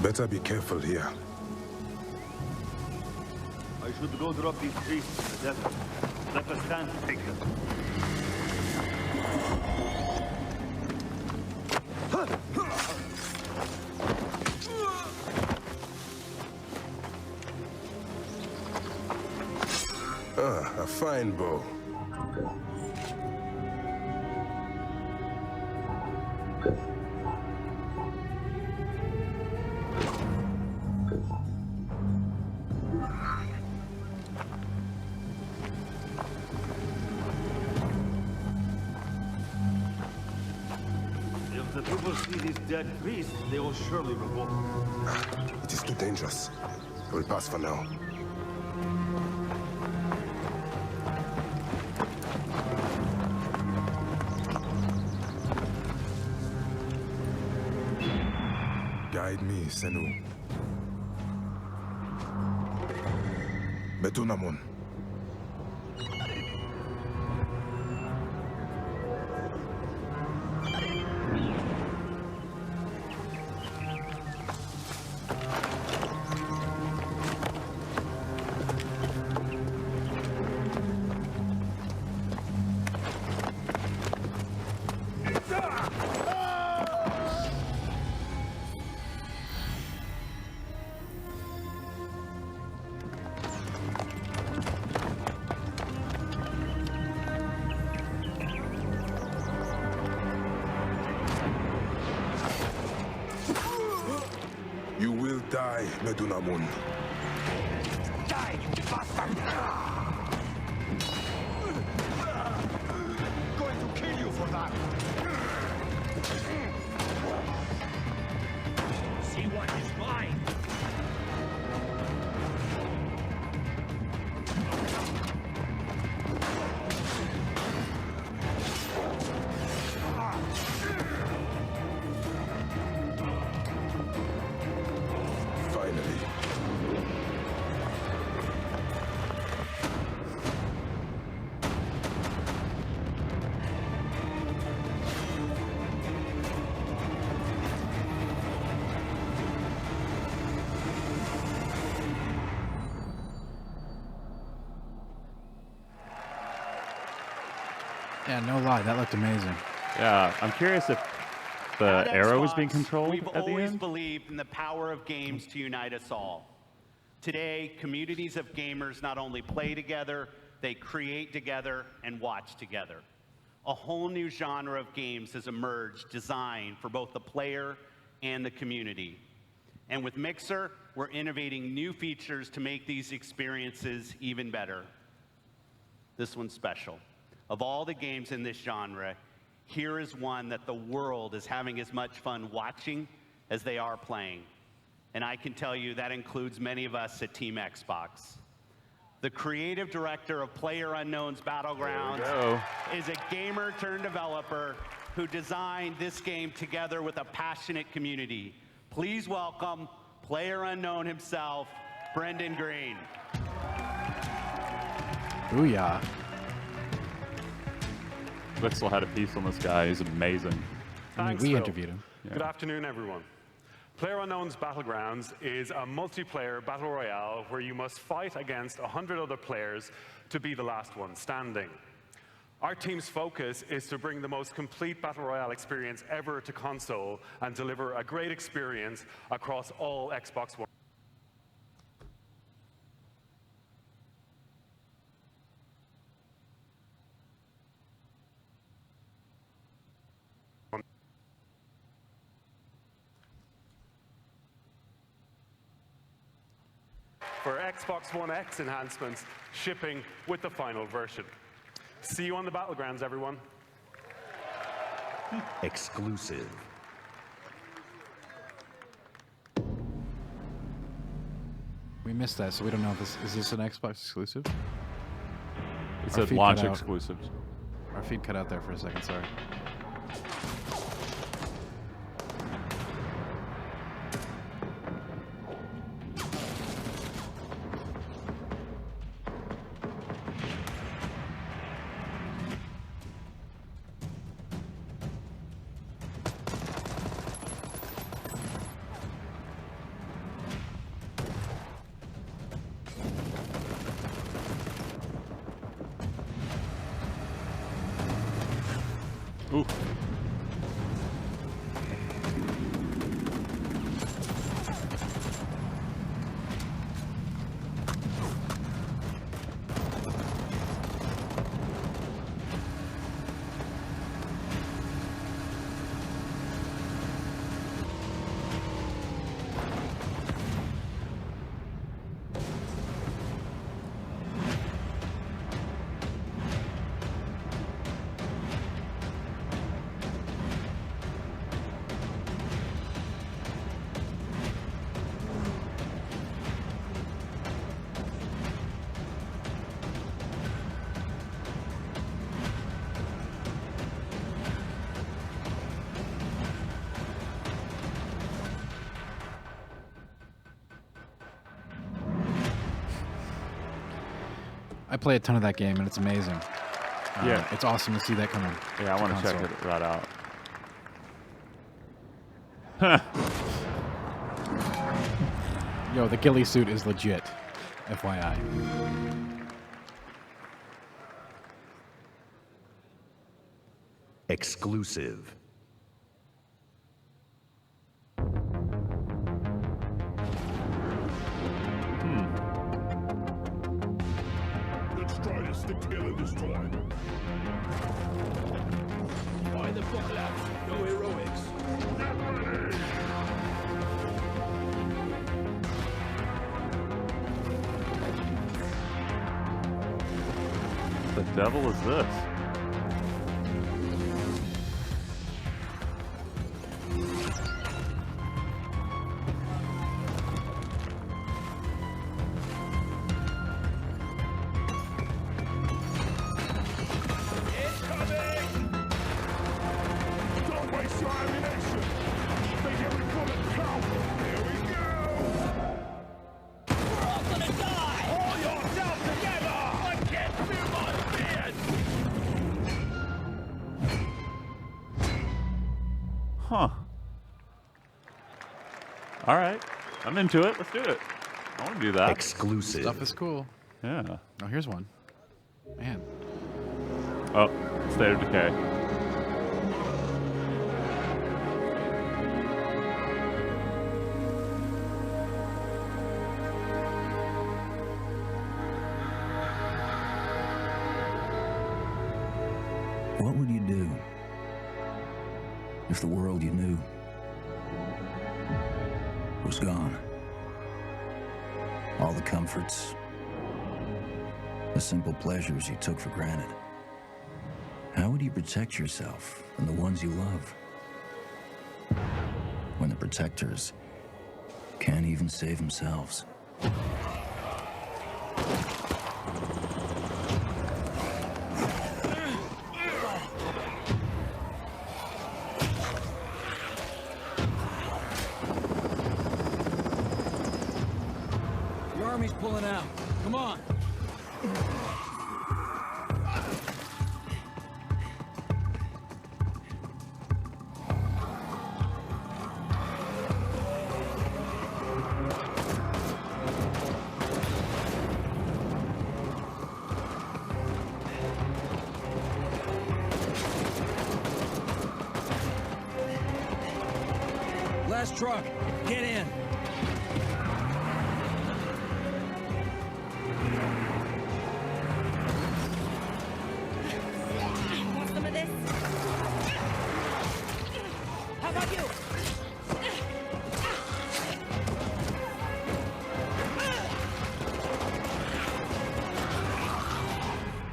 Better be careful here. I should go drop these priests in the desert. Let us stand to take them. Ah, a fine bow. If the people see these dead priests, they will surely revolt. It is too dangerous. I will pass for now. Guide me, Senu. Medunamon. You will die, Medunamon. Die, you bastard! Going to kill you for that. See what is mine. Yeah, no lie, that looked amazing. Yeah, I'm curious if the arrow was being controlled We've at the always end. believed in the power of games to unite us all. Today, communities of gamers not only play together, they create together and watch together. A whole new genre of games has emerged designed for both the player and the community. And with Mixer, we're innovating new features to make these experiences even better. This one's special. Of all the games in this genre, here is one that the world is having as much fun watching as they are playing. And I can tell you that includes many of us at Team Xbox. The creative director of PlayerUnknown's Battlegrounds is a gamer turned developer who designed this game together with a passionate community. Please welcome PlayerUnknown himself, Brendan Green. Booyah. Wixel had a piece on this guy. He's amazing. I mean, we interviewed him. Good afternoon, everyone. PlayerUnknown's Battlegrounds is a multiplayer battle royale where you must fight against 100 other players to be the last one standing. Our team's focus is to bring the most complete battle royale experience ever to console and deliver a great experience across all Xbox One. For Xbox One X enhancements shipping with the final version. See you on the Battlegrounds, everyone. Exclusive. We missed that, so we don't know if is this an Xbox exclusive? It Our said feed launch cut out. exclusives. Our feed cut out there for a second, sorry. Ooh. I play a ton of that game, and it's amazing. Yeah. It's awesome to see that coming. Yeah, I want to check console. it right out. Yo, the ghillie suit is legit. FYI. Exclusive. Let's try to stick together this time. By the book, lads. No heroics. The devil is this? Don't waste your ammunition. They hear we come and power. Here we go. We're all gonna die! Hold yourself together! I can't feel my beard! Huh. All right. I'm into it. Let's do it. I want to do that. Exclusive. Stuff is cool. Yeah. Oh, here's one. Man. Oh, State of Decay. What would you do if the world you knew was gone? All the comforts, the simple pleasures you took for granted. How would you protect yourself and the ones you love when the protectors can't even save themselves? The army's pulling out. Come on. truck. Get in. Want some of this? How about you?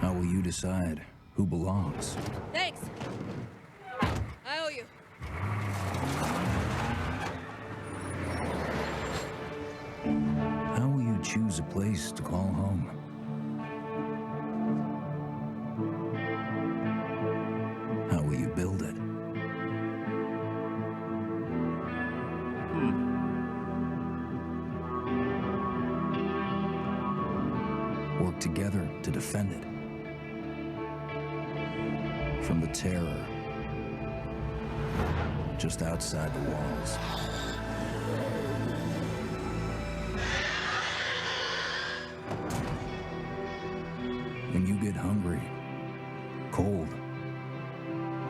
How will you decide who belongs? Thanks. I owe you. How will you choose a place to call home? How will you build it? Work together to defend it. From the terror just outside the walls. When you get hungry, cold,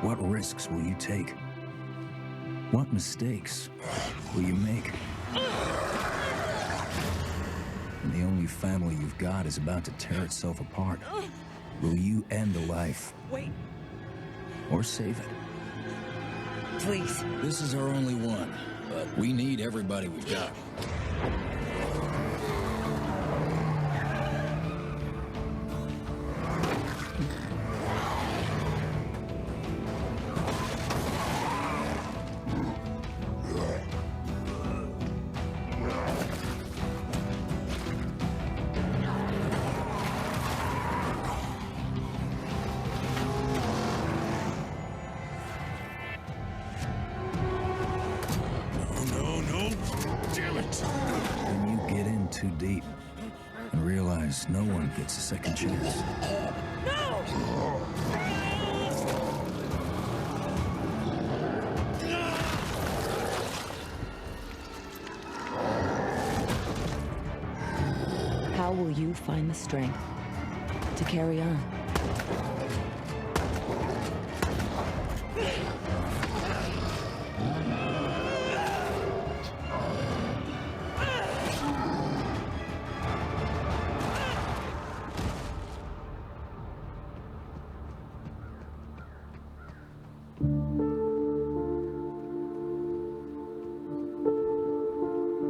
what risks will you take? What mistakes will you make? And the only family you've got is about to tear itself apart. Will you end a life? Wait. Or save it? Please. This is our only one, but we need everybody we've got. When you get in too deep and realize no one gets a second chance. How will you find the strength to carry on?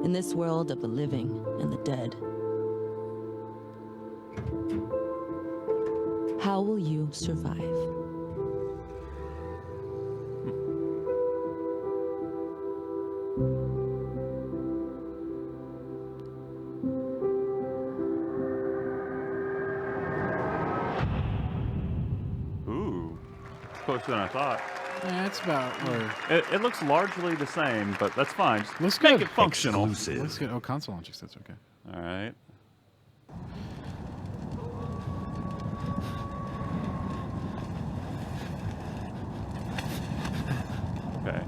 In this world of the living and the dead, how will you survive? Ooh, closer than I thought. Yeah, it's about where it looks largely the same, but that's fine. Just looks make good. it functional. Looks good. Oh, console launch. That's okay. All right. Okay.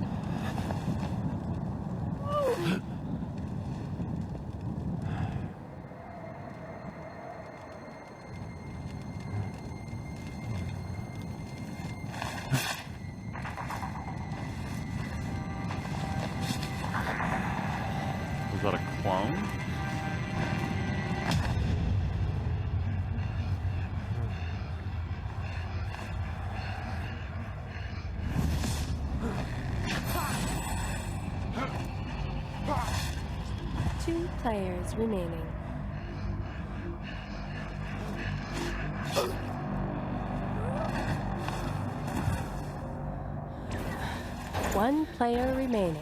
Was that a clone? Two players remaining. One player remaining.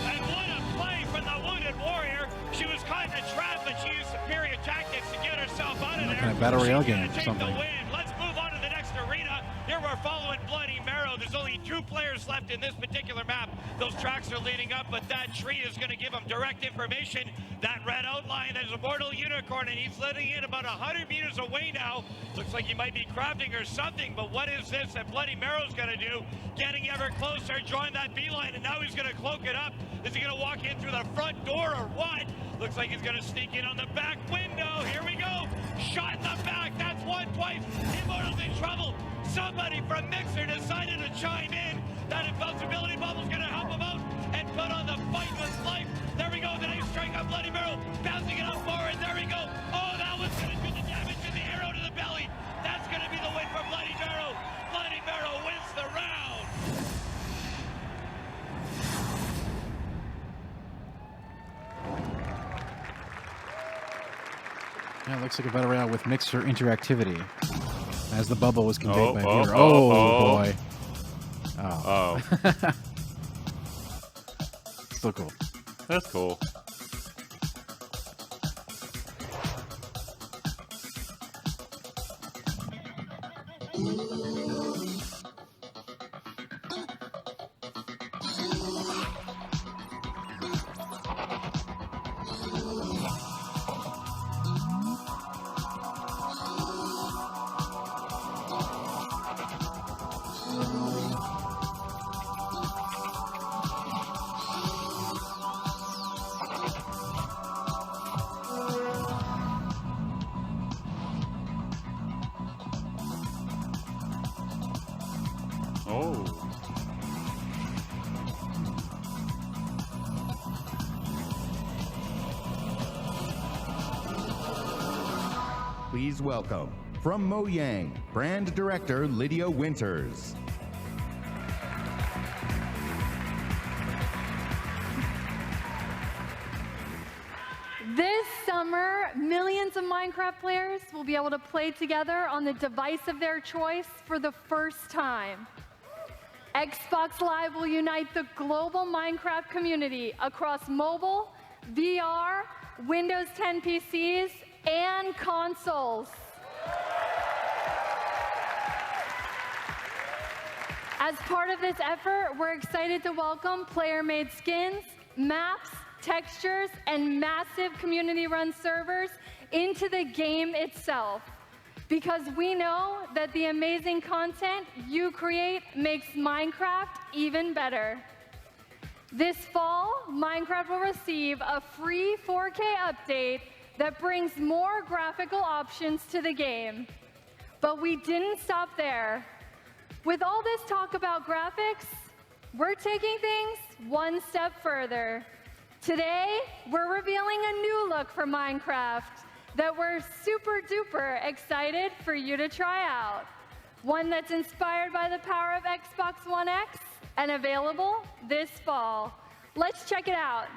And what a play from the wounded warrior. She was caught in a trap, but she used superior tactics to get herself out of there. Kind of battle royale She's game gonna or take something. the win. Let's move on to the next arena. Here we're following Bloody Marrow. There's only 2 players left in this particular map. Those tracks are leading up, but that tree is going to give them direct information. That red outline, there's a mortal unicorn, and he's letting in about 100 meters away now. Looks like he might be crafting or something, but what is this that Bloody Marrow's going to do? Getting ever closer, join that beeline, and now he's going to cloak it up. Is he going to walk in through the front door or what? Looks like he's going to sneak in on the back window. Here we go. Shot in the back. That's one twice. Immortal's in trouble. Somebody from Mixer decided to chime in. That invincibility bubble's going to help him out. and put on the fight with life. There we go, the nice strike on Bloody Barrel, bouncing it up forward. There we go. Oh, that was going to do the damage to the arrow to the belly. That's going to be the win for Bloody Barrel. Bloody Barrel wins the round. Yeah, it looks like a battle royale with mixer interactivity. As the bubble was conveyed by viewer. Boy. Oh. Still cool. That's cool. Please welcome, from Mojang, Brand Director Lydia Winters. This summer, millions of Minecraft players will be able to play together on the device of their choice for the first time. Xbox Live will unite the global Minecraft community across mobile, VR, Windows 10 PCs, and consoles. As part of this effort, we're excited to welcome player-made skins, maps, textures, and massive community-run servers into the game itself. Because we know that the amazing content you create makes Minecraft even better. This fall, Minecraft will receive a free 4K update that brings more graphical options to the game. But we didn't stop there. With all this talk about graphics, we're taking things one step further. Today, we're revealing a new look for Minecraft that we're super duper excited for you to try out. One that's inspired by the power of Xbox One X and available this fall. Let's check it out.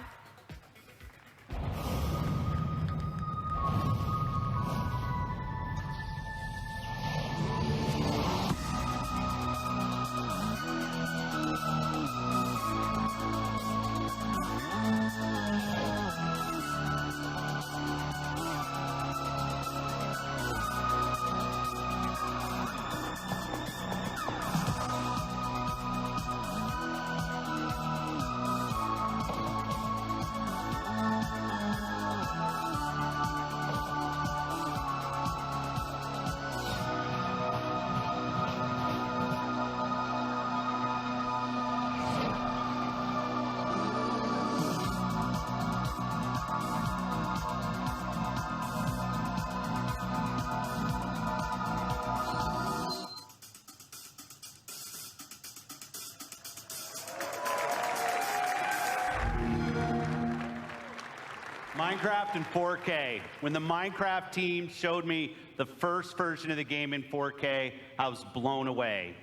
Minecraft in 4K. When the Minecraft team showed me the first version of the game in 4K, I was blown away.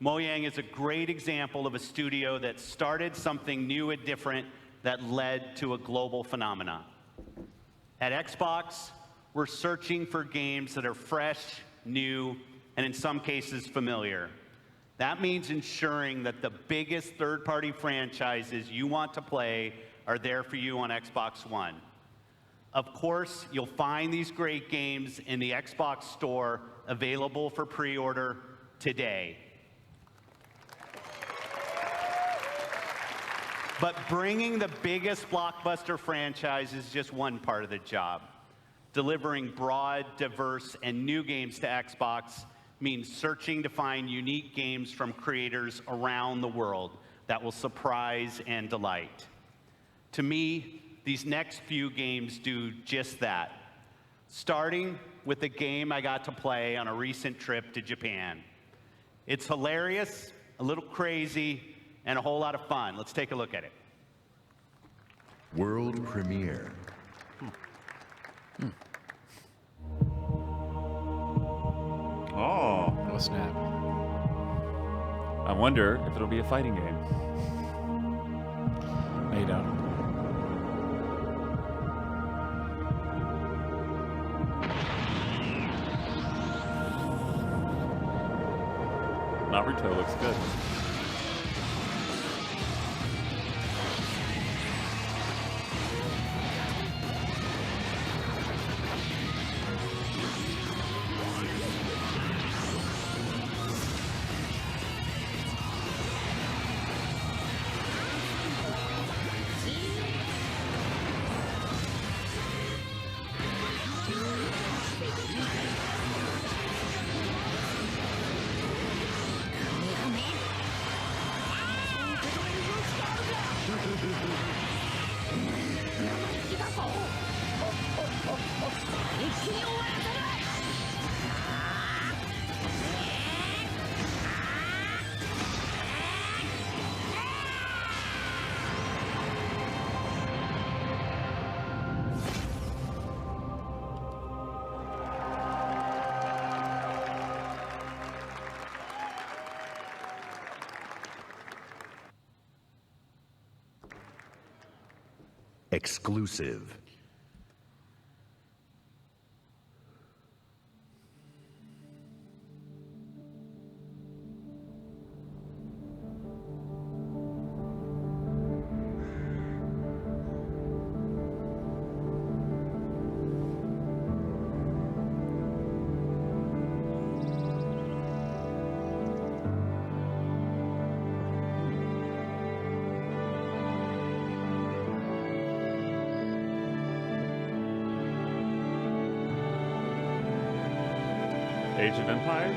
Mojang is a great example of a studio that started something new and different that led to a global phenomenon. At Xbox, we're searching for games that are fresh, new, and in some cases familiar. That means ensuring that the biggest third-party franchises you want to play are there for you on Xbox One. Of course, you'll find these great games in the Xbox Store, available for pre-order today. But bringing the biggest blockbuster franchise is just one part of the job. Delivering broad, diverse, and new games to Xbox means searching to find unique games from creators around the world that will surprise and delight. To me, these next few games do just that, starting with a game I got to play on a recent trip to Japan. It's hilarious, a little crazy, and a whole lot of fun. Let's take a look at it. World premiere. Oh. Oh, snap. I wonder if it'll be a fighting game. No, you don't. Naruto looks good. Exclusive. Age of Empires?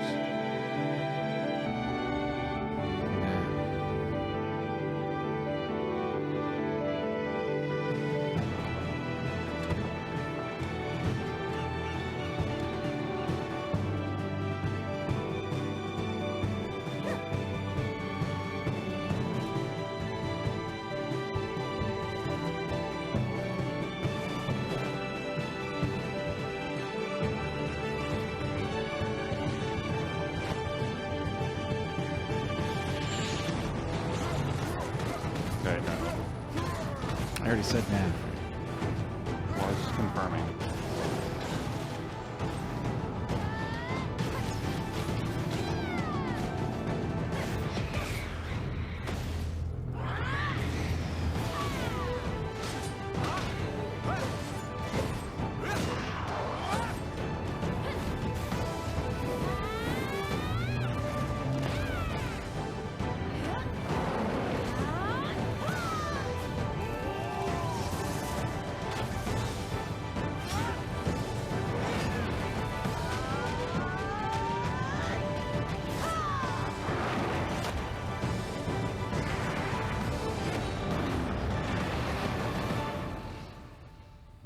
Okay, no. I already said nah. Well, I was just confirming.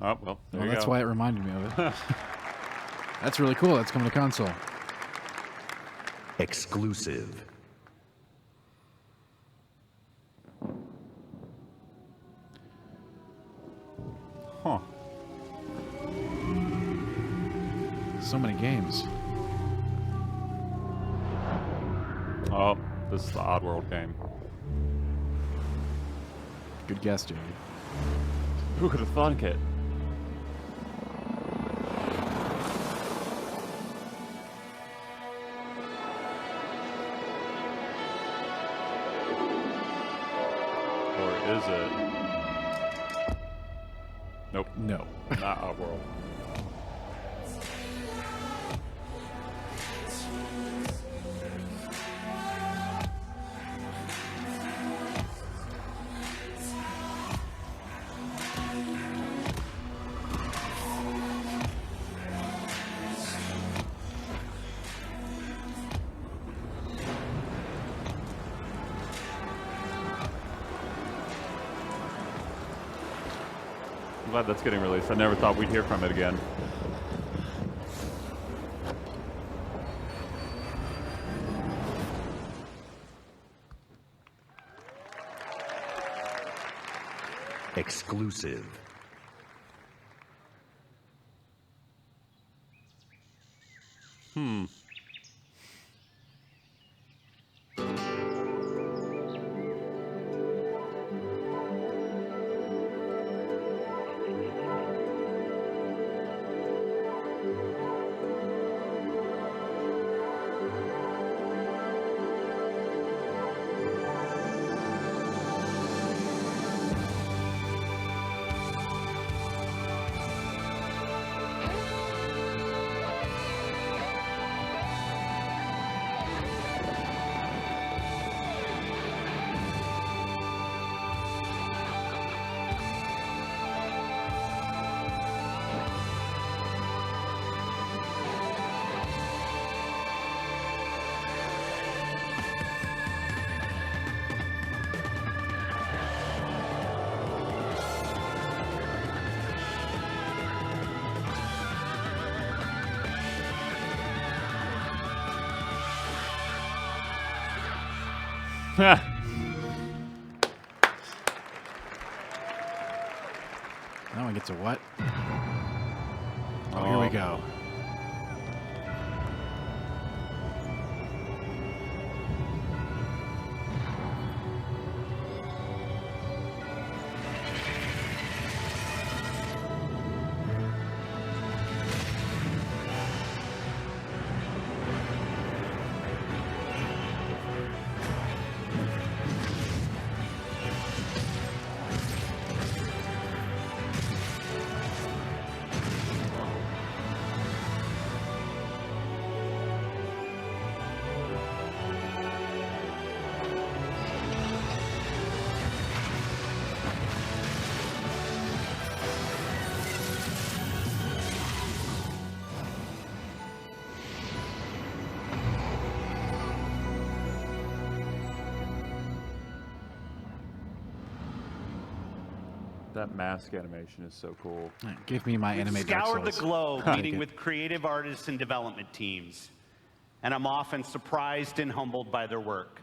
Oh, well, there you That's go. why it reminded me of it. That's really cool. That's coming to console. Exclusive. Huh. So many games. Oh, this is the Oddworld game. Good guess, Jamie. Who could have thought it? Or is it? Nope. No. Not Oddworld. I'm glad that's getting released. I never thought we'd hear from it again. Exclusive. Now one gets a what? Oh, here we go. That mask animation is so cool. Give me my anime Dark Scoured the Souls. globe Take meeting it. with creative artists and development teams, and I'm often surprised and humbled by their work.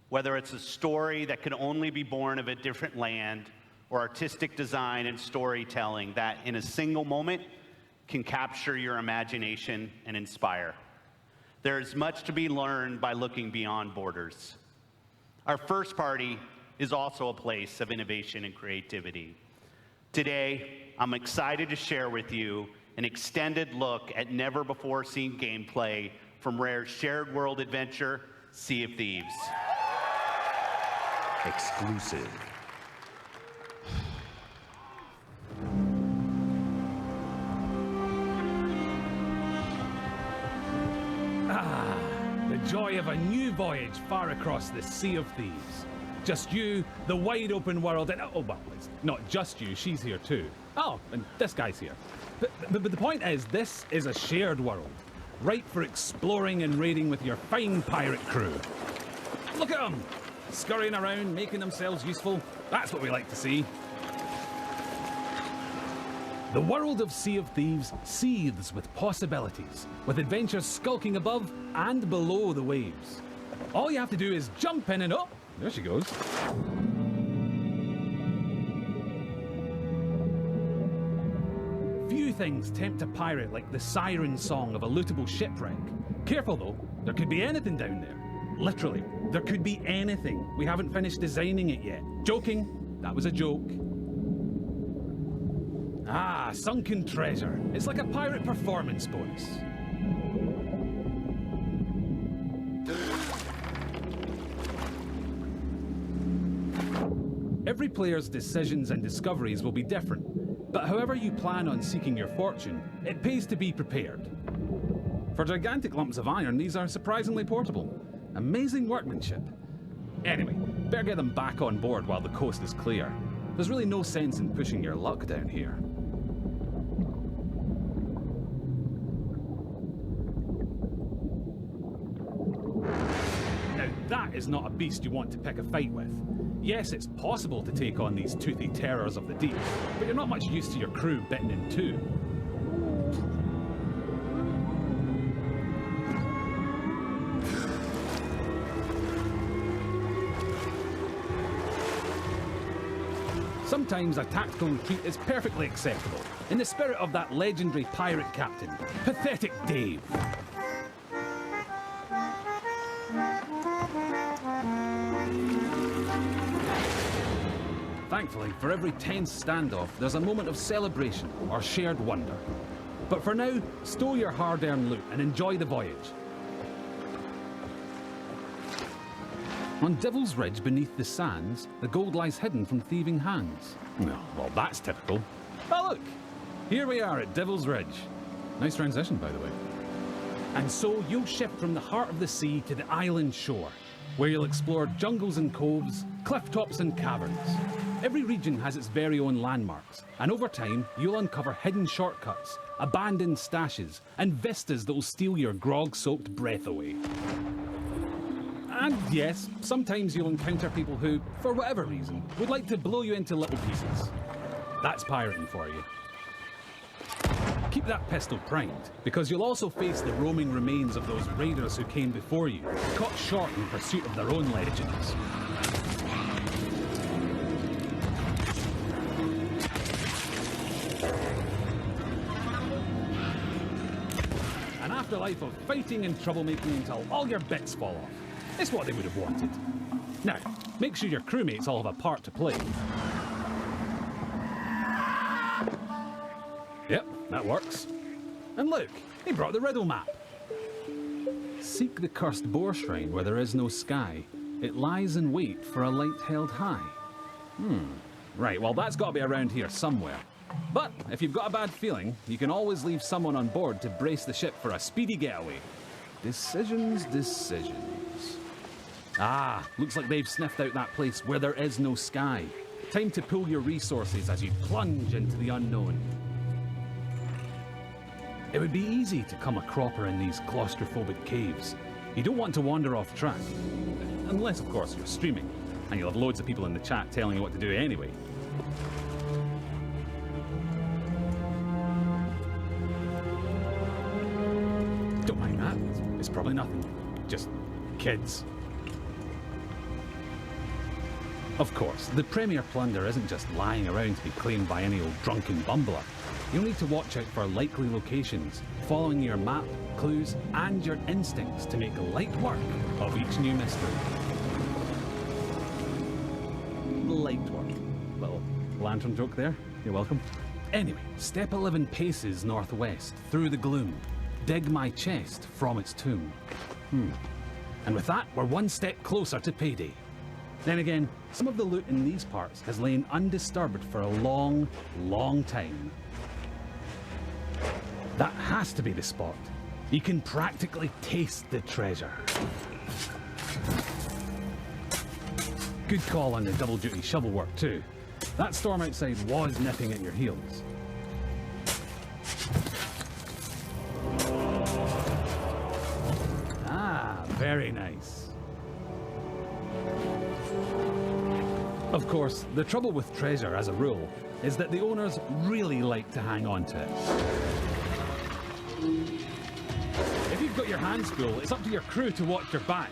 Whether it's a story that could only be born of a different land, or artistic design and storytelling that in a single moment can capture your imagination and inspire. There is much to be learned by looking beyond borders. Our first party is also a place of innovation and creativity. Today, I'm excited to share with you an extended look at never-before-seen gameplay from Rare's shared world adventure, Sea of Thieves. Exclusive. Ah, the joy of a new voyage far across the Sea of Thieves. Just you, the wide open world, and oh, well, it's not just you, she's here too. Oh, and this guy's here. But the point is, this is a shared world, ripe for exploring and raiding with your fine pirate crew. Look at them, scurrying around, making themselves useful. That's what we like to see. The world of Sea of Thieves seethes with possibilities, with adventures skulking above and below the waves. All you have to do is jump in and oh, there she goes. Few things tempt a pirate like the siren song of a lootable shipwreck. Careful though, there could be anything down there. Literally, there could be anything. We haven't finished designing it yet. Joking, that was a joke. Ah, sunken treasure. It's like a pirate performance bonus. Every player's decisions and discoveries will be different, but however you plan on seeking your fortune, it pays to be prepared. For gigantic lumps of iron, these are surprisingly portable. Amazing workmanship. Anyway, better get them back on board while the coast is clear. There's really no sense in pushing your luck down here. Now that is not a beast you want to pick a fight with. Yes, it's possible to take on these toothy terrors of the deep, but you're not much used to your crew bitten in two. sometimes a tactical retreat is perfectly acceptable, in the spirit of that legendary pirate captain, Pathetic Dave. Thankfully, for every tense standoff, there's a moment of celebration or shared wonder. But for now, stow your hard-earned loot and enjoy the voyage. On Devil's Ridge beneath the sands, the gold lies hidden from thieving hands. Well, that's typical. Oh, look! Here we are at Devil's Ridge. Nice transition, by the way. And so you'll shift from the heart of the sea to the island shore, where you'll explore jungles and coves, cliff tops and caverns. Every region has its very own landmarks, and over time, you'll uncover hidden shortcuts, abandoned stashes, and vistas that will steal your grog-soaked breath away. And yes, sometimes you'll encounter people who, for whatever reason, would like to blow you into little pieces. That's pirating for you. Keep that pistol primed, because you'll also face the roaming remains of those raiders who came before you, caught short in pursuit of their own legends. An afterlife of fighting and troublemaking until all your bits fall off. It's what they would have wanted. Now, make sure your crewmates all have a part to play. Yep, that works. And look, he brought the riddle map. Seek the cursed boar shrine where there is no sky. It lies in wait for a light held high. Right, well that's got to be around here somewhere. But if you've got a bad feeling, you can always leave someone on board to brace the ship for a speedy getaway. Decisions, decisions. Ah, looks like they've sniffed out that place where there is no sky. Time to pool your resources as you plunge into the unknown. It would be easy to come a cropper in these claustrophobic caves. You don't want to wander off track. Unless, of course, you're streaming, and you'll have loads of people in the chat telling you what to do anyway. Don't mind that. It's probably nothing. Just kids. Of course, the premier plunder isn't just lying around to be claimed by any old drunken bumbler. You'll need to watch out for likely locations, following your map, clues, and your instincts to make light work of each new mystery. Light work. Little lantern joke there. You're welcome. Anyway, step 11 paces northwest, through the gloom. Dig my chest from its tomb. And with that, we're one step closer to payday. Then again, some of the loot in these parts has lain undisturbed for a long, long time. That has to be the spot. You can practically taste the treasure. Good call on the double-duty shovel work too. That storm outside was nipping at your heels. Ah, very nice. Of course, the trouble with treasure, as a rule, is that the owners really like to hang on to it. If you've got your hands full, it's up to your crew to watch your back.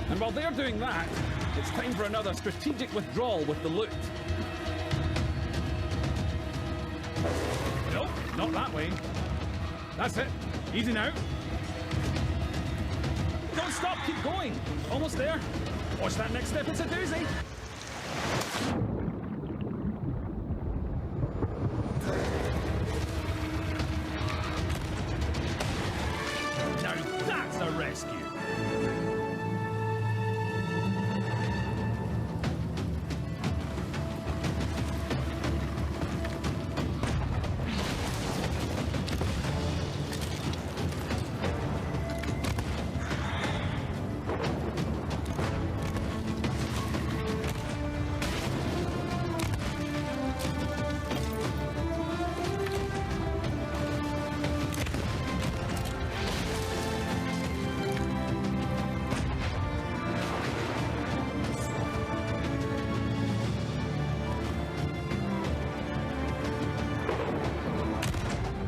And while they're doing that, it's time for another strategic withdrawal with the loot. Nope, not that way. That's it. Easy now. Don't stop, keep going. Almost there. Watch that next step, it's a doozy. Now that's a rescue.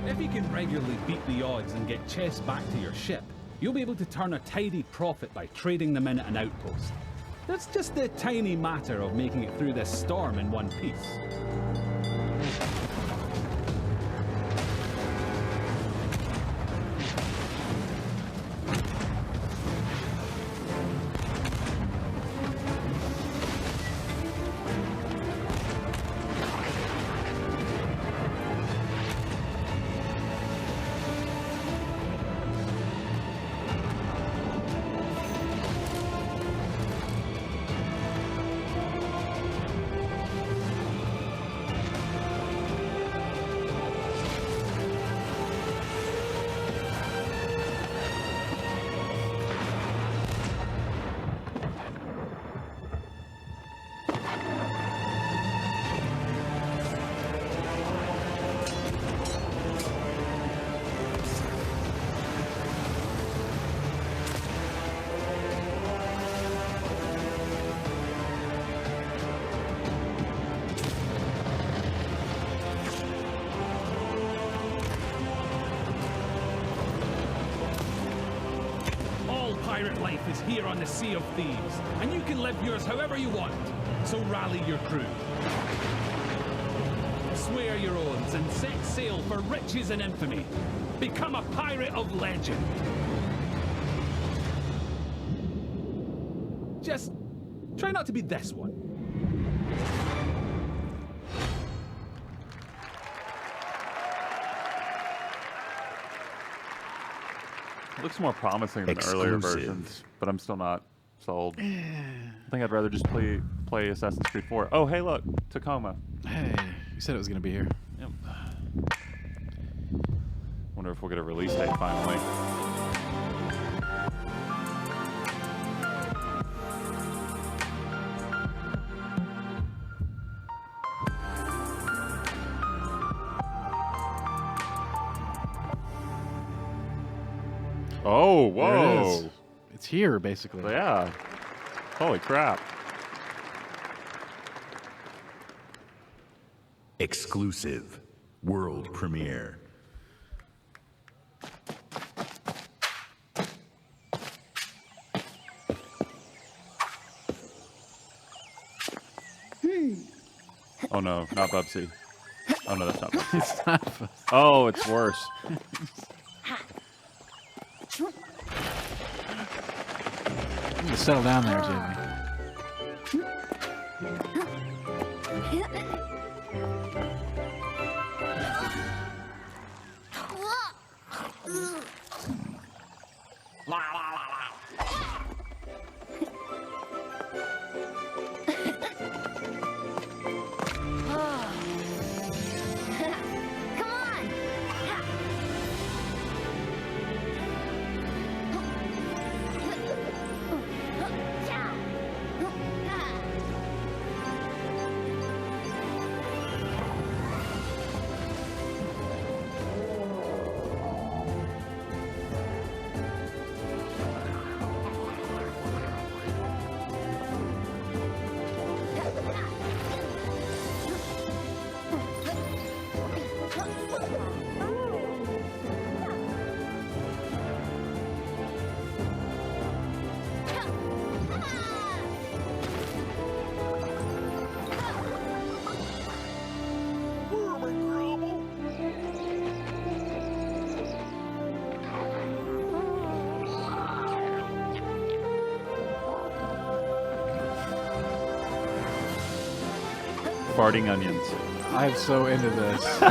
If you can regularly beat the odds and get chests back to your ship, You'll be able to turn a tidy profit by trading them in at an outpost. That's just the tiny matter of making it through this storm in one piece. Pirate life is here on the Sea of Thieves, and you can live yours however you want. So rally your crew. Swear your oaths and set sail for riches and infamy. Become a pirate of legend. Just try not to be this one. It looks more promising than earlier versions, but I'm still not sold. I think I'd rather just play Assassin's Creed 4. Oh, hey, look, Tacoma. Hey, you said it was going to be here. Yep. Wonder if we'll get a release date finally. Oh, whoa. There it is. It's here, basically. Yeah. Holy crap. Exclusive. World premiere. Oh no, not Bubsy. Oh no, that's not Bubsy. It's not Bubsy. Oh, it's worse. You need to settle down there, Jamie. Farting onions. I'm so into this.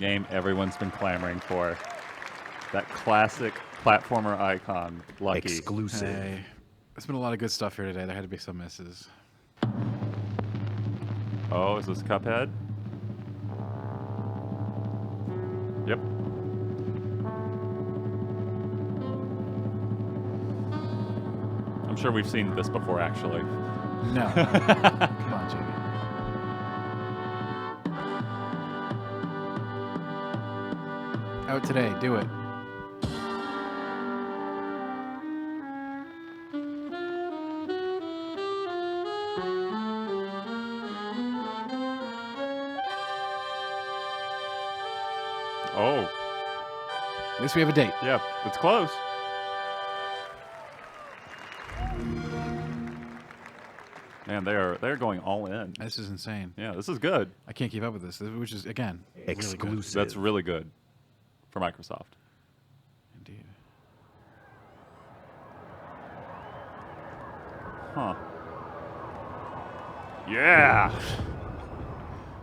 game everyone's been clamoring for. That classic platformer icon, Lucky. Exclusive. Hey, there's been a lot of good stuff here today. There had to be some misses. Oh, is this Cuphead? Yep. I'm sure we've seen this before, actually. No. Come on, Jamie. Out today. Do it. Oh. At least we have a date. Yeah, it's close. Man, they're going all in. This is insane. Yeah, this is good. I can't keep up with this, which is, again, Exclusive. really good. That's really good for Microsoft. Indeed. Huh. Yeah.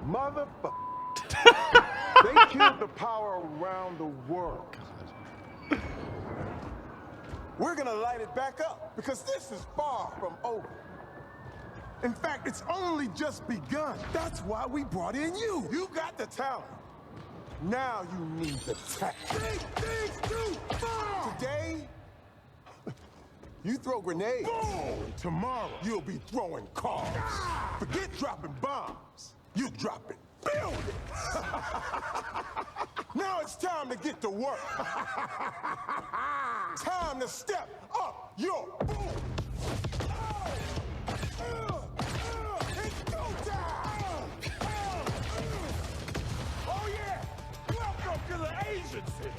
Motherfucker. They killed the power around the world. We're gonna light it back up because this is far from over. In fact, it's only just begun. That's why we brought in you. You got the talent. Now you need the tech. Big things do far. Today, you throw grenades. Boom. Tomorrow, you'll be throwing cars. Forget dropping bombs. You dropping buildings. Now it's time to get to work. Time to step up your boom. It's go time. Oh yeah, welcome to the agency.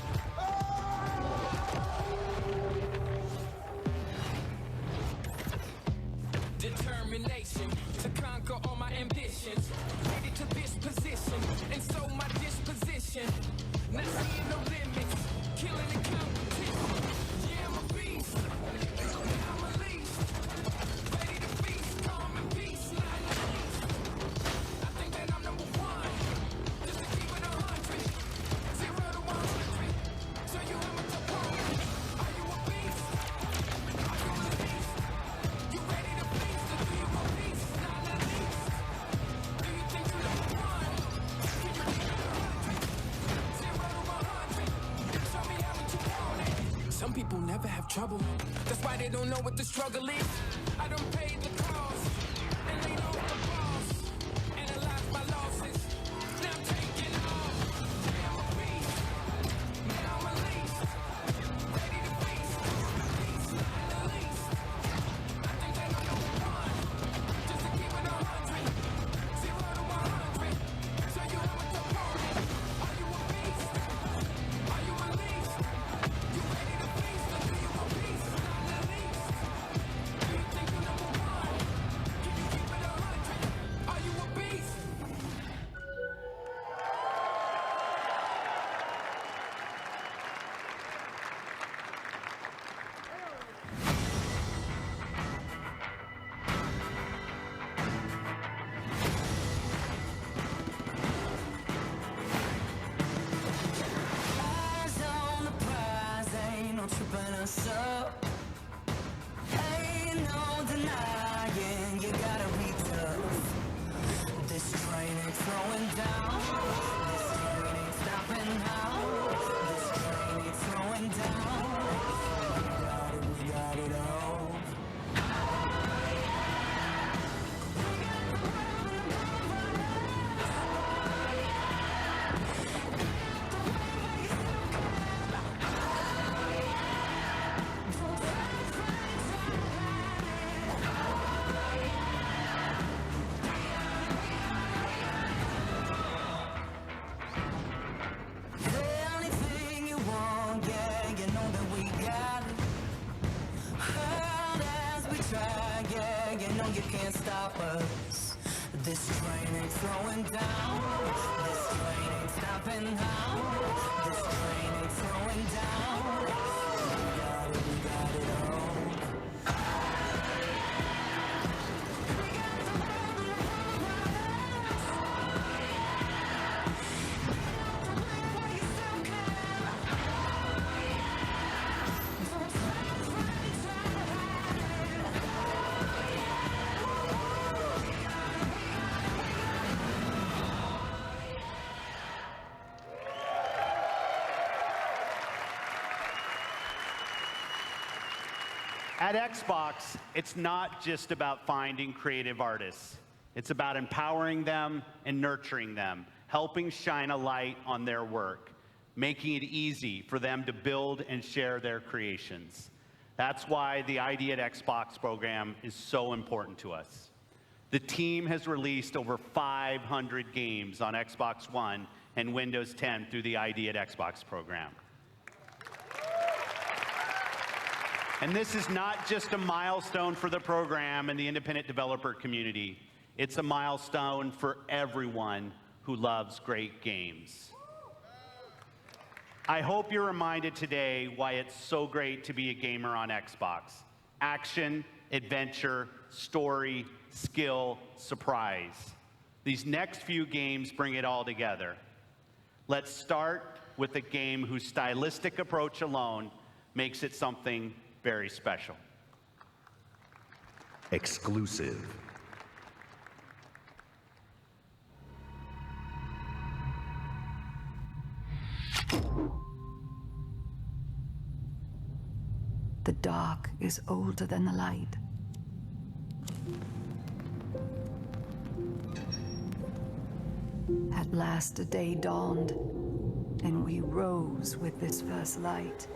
Determination to conquer all my ambitions. Headed to this position, and so my disposition. Not seeing no limits, killing the competition. Yeah, I'm a beast. I'm a least. Ready to feast, calm and peace, not least. I think that I'm number one. Just to keep it 100. 0 to 100. So you have a opponent. Are you a beast? Are you a least? You ready to feast, or do you want peace, not a least? Do you think you're number one? Can you keep it 100? 0 to 100. Show me how much you want it. Some people never have trouble. That's why they don't know what the struggle is. I don't pay the cost and laid off the boss. Analyze my losses. Now I'm taking off. Yeah, I'm a beast. Man, I'm a least. Ready to feast. Peace, not the least. I think that I'm number one. Just to keep it 100. 0 to 100. So you have a opponent. Are you a beast? Are you a least? You ready to feast, or do you want peace, not the least? Do you think you're number one? Can you keep it 100? Are you a beast? Eyes on the prize, ain't no tripping us up. Ain't no denying, you gotta be tough. This train ain't slowing down. This train ain't stopping now. This train ain't slowing down. We got it all. Anything you want, yeah, you know that we got it. Hard as we try, yeah, you know you can't stop us. This train ain't slowing down. This train ain't stopping now. This train ain't slowing down. We got it all. At Xbox, it's not just about finding creative artists. It's about empowering them and nurturing them, helping shine a light on their work, making it easy for them to build and share their creations. That's why the ID at Xbox program is so important to us. The team has released over 500 games on Xbox One and Windows 10 through the ID at Xbox program. And this is not just a milestone for the program and the independent developer community. It's a milestone for everyone who loves great games. I hope you're reminded today why it's so great to be a gamer on Xbox. Action, adventure, story, skill, surprise. These next few games bring it all together. Let's start with a game whose stylistic approach alone makes it something very special. Exclusive. The dark is older than the light. At last a day dawned, and we rose with this first light.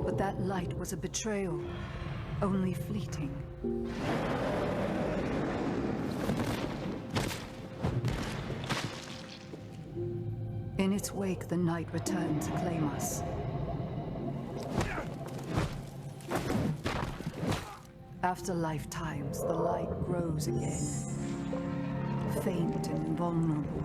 But that light was a betrayal, only fleeting. In its wake, the night returned to claim us. After lifetimes, the light grows again, faint and vulnerable.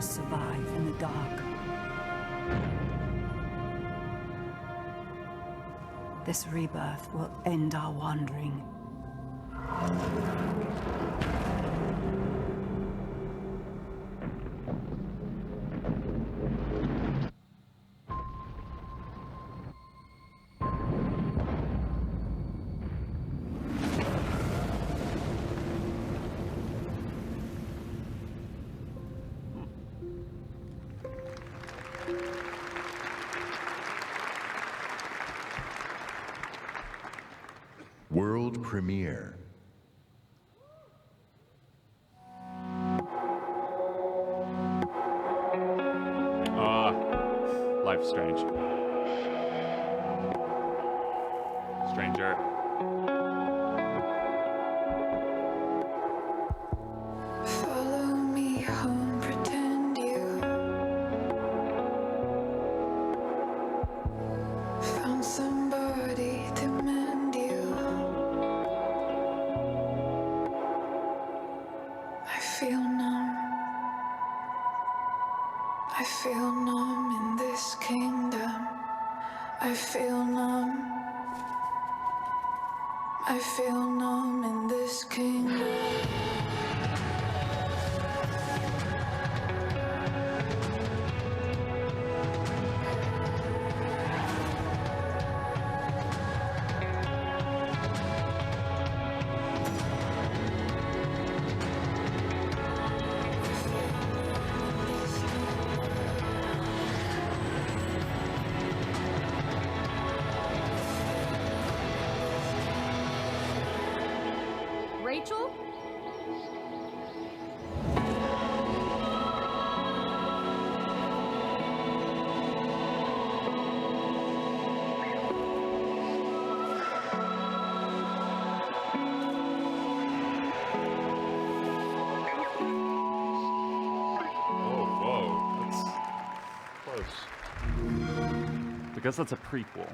Survive in the dark. This rebirth will end our wandering. World premiere. Life's strange. Stranger. Follow me home, pretend you found somebody to mend you. I feel numb. I feel numb in this kingdom. I feel numb. I feel numb in this kingdom. Rachel? Whoa. That's close. Because that's a prequel.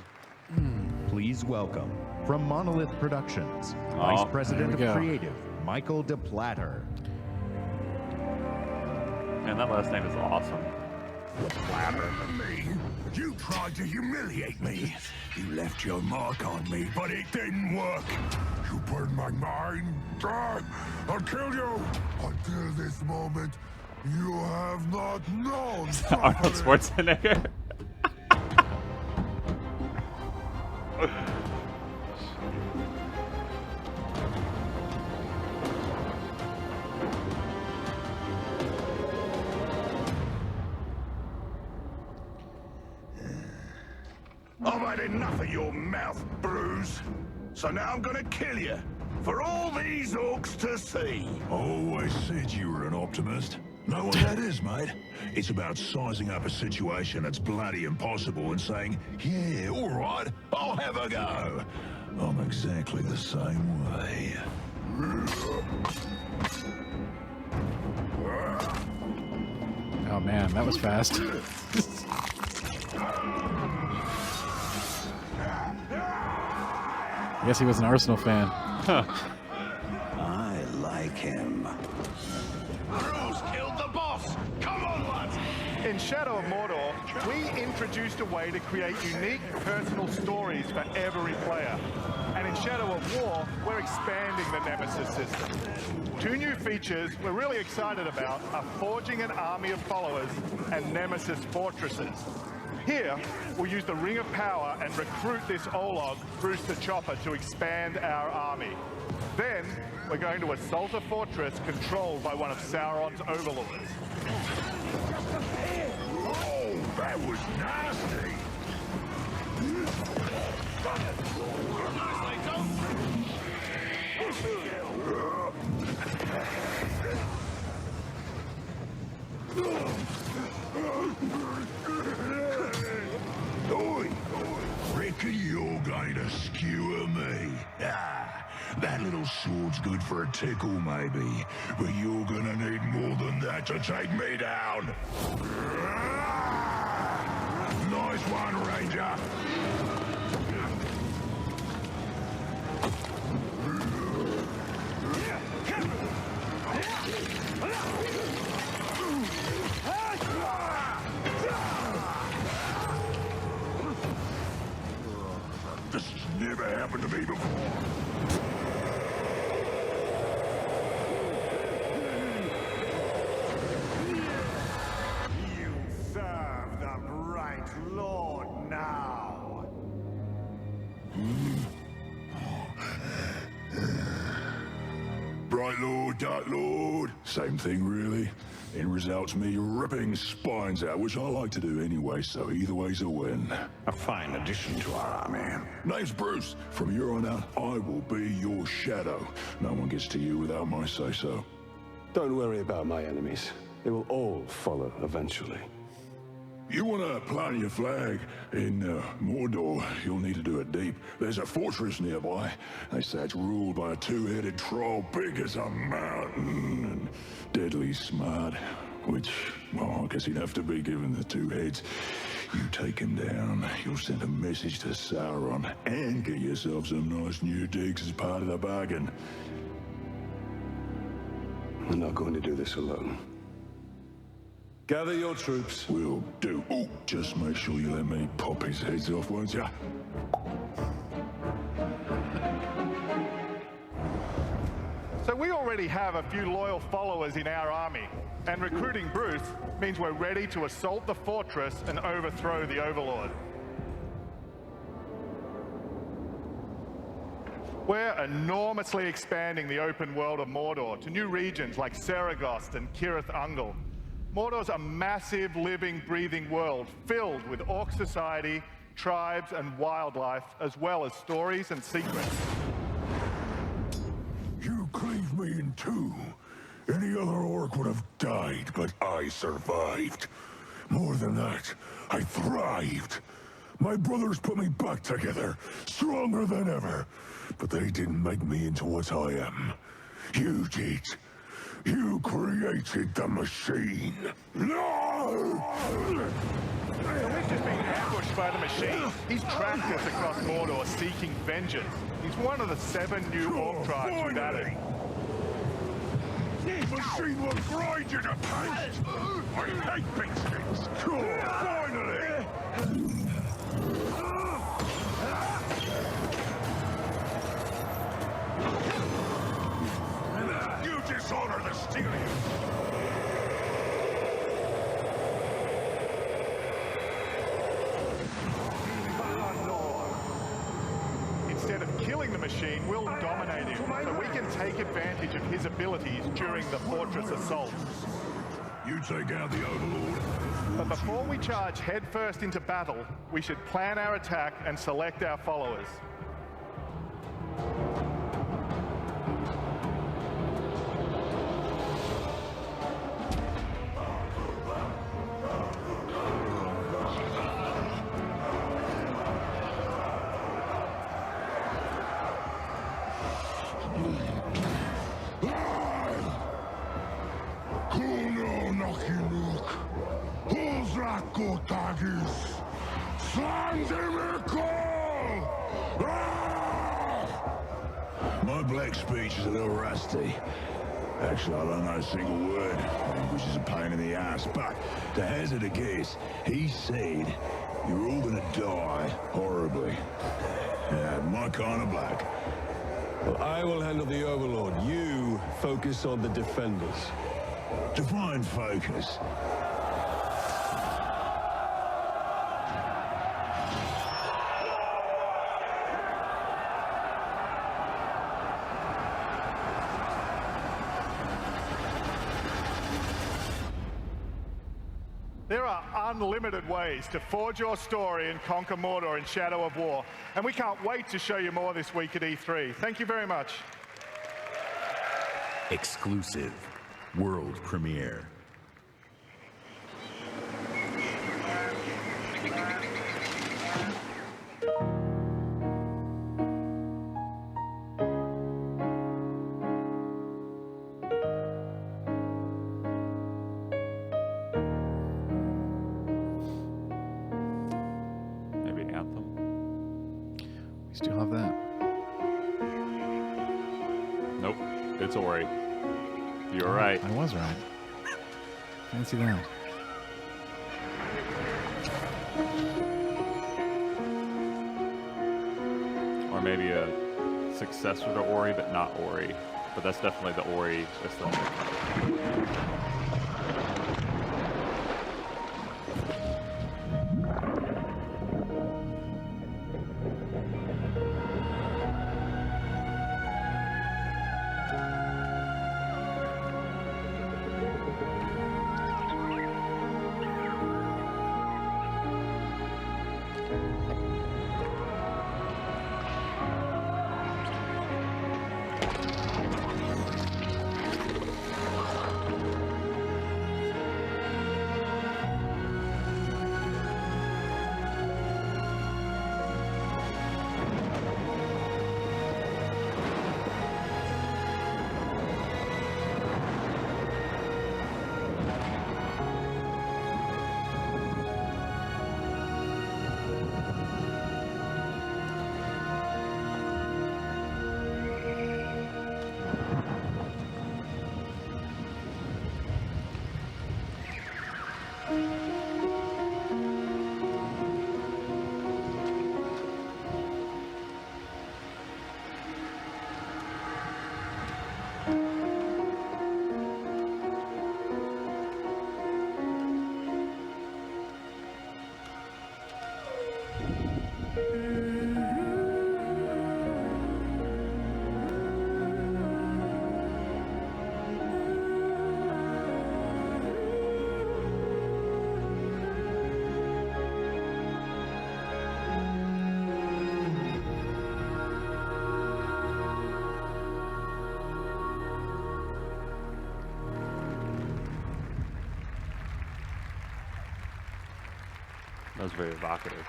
Please welcome, from Monolith Productions, Oh, Vice President there we of go. Creative, Michael DePlatter. Man, that last name is awesome. Me? You tried to humiliate me. You left your mark on me, but it didn't work. You burned my mind. I'll kill you. Until this moment, You have not known Arnold Schwarzenegger. I've had enough of your mouth, Bruce. So now I'm gonna kill you. For all these orcs to see. Always said you were an optimist. Know what that is, mate? It's about sizing up a situation that's bloody impossible and saying, yeah, all right, I'll have a go. I'm exactly the same way. Oh man, that was fast. I guess he was an Arsenal fan. Huh. I like him. Bruce killed the boss! Come on, lads! In Shadow of Mordor, we introduced a way to create unique personal stories for every player. And in Shadow of War, we're expanding the Nemesis system. 2 new features we're really excited about are forging an army of followers and Nemesis fortresses. Here, we'll use the Ring of Power and recruit this Olog, Bruce the Chopper, to expand our army. Then, we're going to assault a fortress controlled by one of Sauron's overlords. Oh, that was nasty! Reckon you're going to skewer me. Ah, that little sword's good for a tickle, maybe, but you're gonna need more than that to take me down. Nice one, Ranger. This has never happened to me before. You serve the bright Lord now. Bright Lord, Dark Lord, same thing really. End result's me ripping spines out, which I like to do anyway, so either way's a win. A fine addition to our army. Name's Bruce. From here on out, I will be your shadow. No one gets to you without my say-so. Don't worry about my enemies. They will all follow eventually. You want to plant your flag in Mordor, you'll need to do it deep. There's a fortress nearby. They say it's ruled by a 2-headed troll big as a mountain and deadly smart. Which, well, I guess he'd have to be given the 2 heads. You take him down, you'll send a message to Sauron and get yourself some nice new digs as part of the bargain. I'm not going to do this alone. Gather your troops. Will do. Ooh, just make sure you let me pop his heads off, won't ya? So we already have a few loyal followers in our army, and recruiting Bruce means we're ready to assault the fortress and overthrow the Overlord. We're enormously expanding the open world of Mordor to new regions like Saragost and Cirith Ungol. Mordor's a massive, living, breathing world filled with orc society, tribes, and wildlife, as well as stories and secrets. You cleaved me in 2. Any other orc would have died, but I survived. More than that, I thrived. My brothers put me back together, stronger than ever. But they didn't make me into what I am. You did. You created the machine. No! So we've just been ambushed by the machine. He's tracked us across Mordor seeking vengeance. He's one of the 7 new orc tribes we've added. This machine will grind you to paste! I hate big sticks! Cool, finally! You dishonor the Styrians! machine will dominate him, so we can take advantage of his abilities during the fortress assault. You take out the Overlord. But before we charge headfirst into battle, we should plan our attack and select our followers. My black speech is a little rusty. Actually, I don't know a single word, which is a pain in the ass, but to hazard a guess, he said you're all gonna die horribly. Yeah, my kind of black. Well, I will handle the Overlord. You focus on the defenders. Define focus. There are unlimited ways to forge your story and conquer Mordor in Shadow of War, and we can't wait to show you more this week at E3. Thank you very much. Exclusive world premiere. Still have that. Nope, it's Ori. You're right. I was right. Fancy that. Or maybe a successor to Ori, but not Ori. But that's definitely the Ori aesthetic. That was very evocative.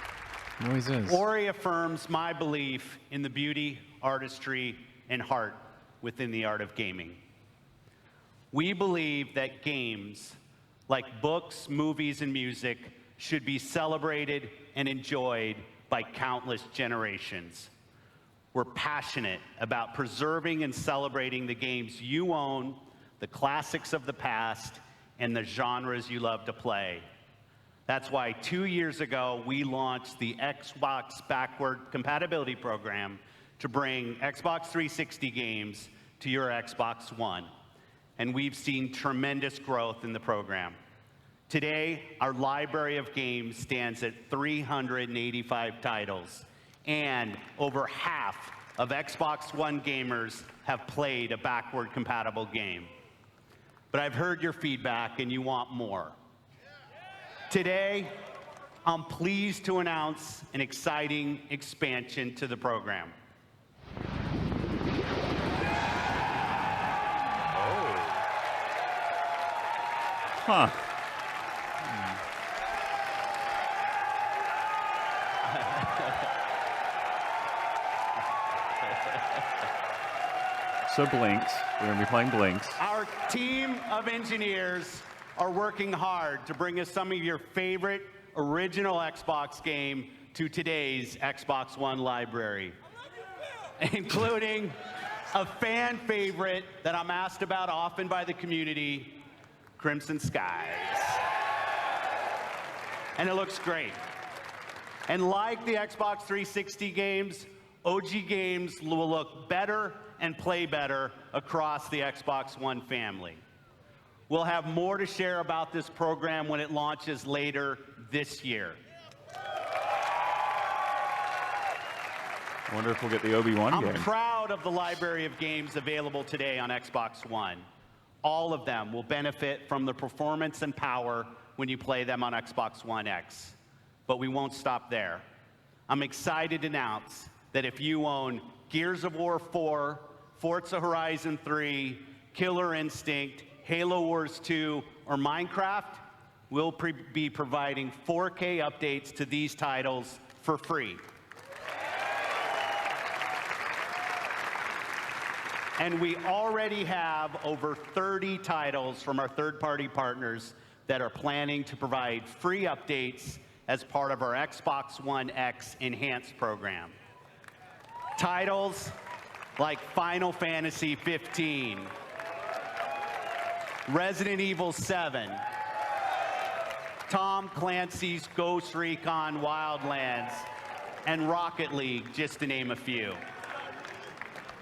Always is. Ori affirms my belief in the beauty, artistry, and heart within the art of gaming. We believe that games, like books, movies, and music, should be celebrated and enjoyed by countless generations. We're passionate about preserving and celebrating the games you own, the classics of the past, and the genres you love to play. That's why 2 years ago, we launched the Xbox Backward Compatibility Program to bring Xbox 360 games to your Xbox One. And we've seen tremendous growth in the program. Today, our library of games stands at 385 titles, and over half of Xbox One gamers have played a backward-compatible game. But I've heard your feedback and you want more. Today, I'm pleased to announce an exciting expansion to the program. Huh. So Blinks, we're going to be playing Blinks. Our team of engineers are working hard to bring us some of your favorite original Xbox game to today's Xbox One library, including a fan favorite that I'm asked about often by the community, Crimson Skies. And it looks great. And like the Xbox 360 games, OG games will look better and play better across the Xbox One family. We'll have more to share about this program when it launches later this year. I wonder if we'll get the Obi-Wan game. I'm proud of the library of games available today on Xbox One. All of them will benefit from the performance and power when you play them on Xbox One X. But we won't stop there. I'm excited to announce that if you own Gears of War 4, Forza Horizon 3, Killer Instinct, Halo Wars 2, or Minecraft, we'll be providing 4K updates to these titles for free. And we already have over 30 titles from our third-party partners that are planning to provide free updates as part of our Xbox One X Enhanced program. Titles like Final Fantasy 15, Resident Evil 7, Tom Clancy's Ghost Recon Wildlands, and Rocket League, just to name a few.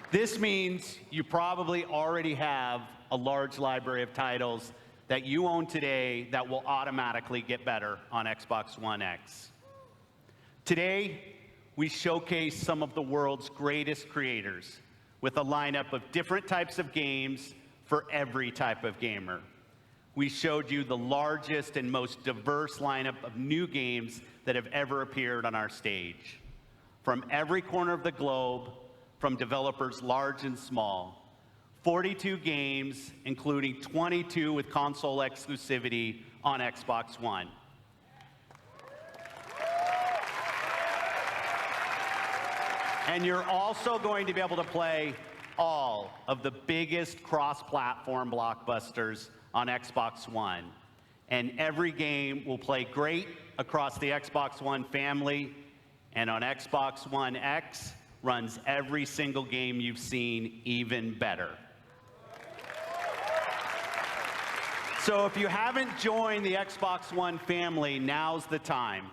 This means you probably already have a large library of titles that you own today that will automatically get better on Xbox One X. Today, we showcase some of the world's greatest creators with a lineup of different types of games for every type of gamer. We showed you the largest and most diverse lineup of new games that have ever appeared on our stage. From every corner of the globe, from developers large and small, 42 games, including 22 with console exclusivity on Xbox One. And you're also going to be able to play all of the biggest cross-platform blockbusters on Xbox One. And every game will play great across the Xbox One family, and on Xbox One X, runs every single game you've seen even better. So if you haven't joined the Xbox One family, now's the time.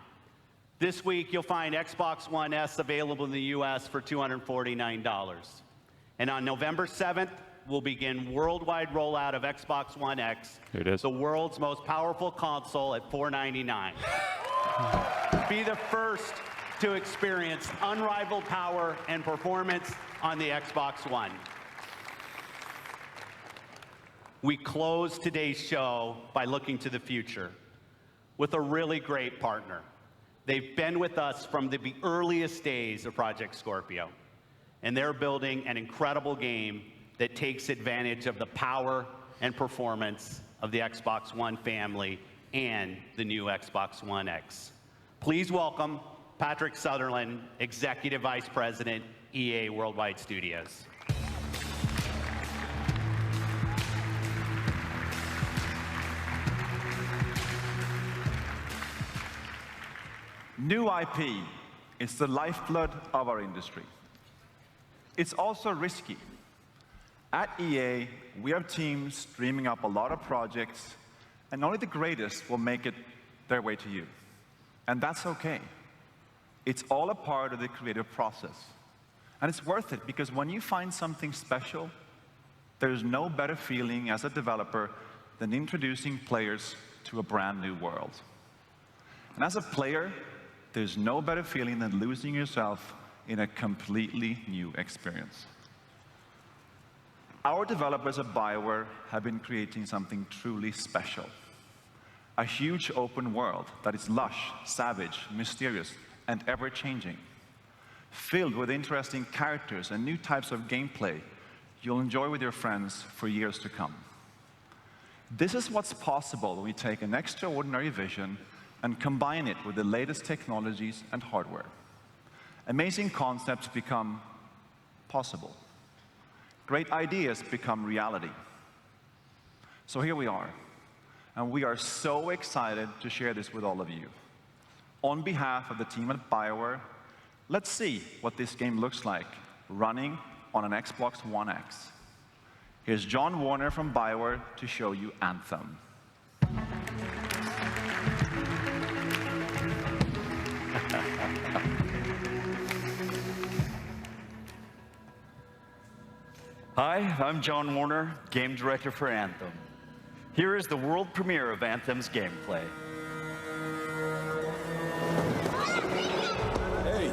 This week, you'll find Xbox One S available in the US for $249. And on November 7th, we'll begin worldwide rollout of Xbox One X, here it is, the world's most powerful console, at $499. Be the first to experience unrivaled power and performance on the Xbox One. We close today's show by looking to the future with a really great partner. They've been with us from the earliest days of Project Scorpio, and they're building an incredible game that takes advantage of the power and performance of the Xbox One family and the new Xbox One X. Please welcome Patrick Sutherland, Executive Vice President, EA Worldwide Studios. New IP is the lifeblood of our industry. It's also risky. At EA, we have teams dreaming up a lot of projects, and only the greatest will make it their way to you. And that's okay. It's all a part of the creative process. And it's worth it, because when you find something special, there's no better feeling as a developer than introducing players to a brand new world. And as a player, there's no better feeling than losing yourself in a completely new experience. Our developers at BioWare have been creating something truly special. A huge open world that is lush, savage, mysterious, and ever-changing. Filled with interesting characters and new types of gameplay you'll enjoy with your friends for years to come. This is what's possible when we take an extraordinary vision and combine it with the latest technologies and hardware. Amazing concepts become possible. Great ideas become reality. So here we are, and we are so excited to share this with all of you. On behalf of the team at BioWare, let's see what this game looks like running on an Xbox One X. Here's John Warner from BioWare to show you Anthem. Hi, I'm John Warner, Game Director for Anthem. Here is the world premiere of Anthem's gameplay. Hey!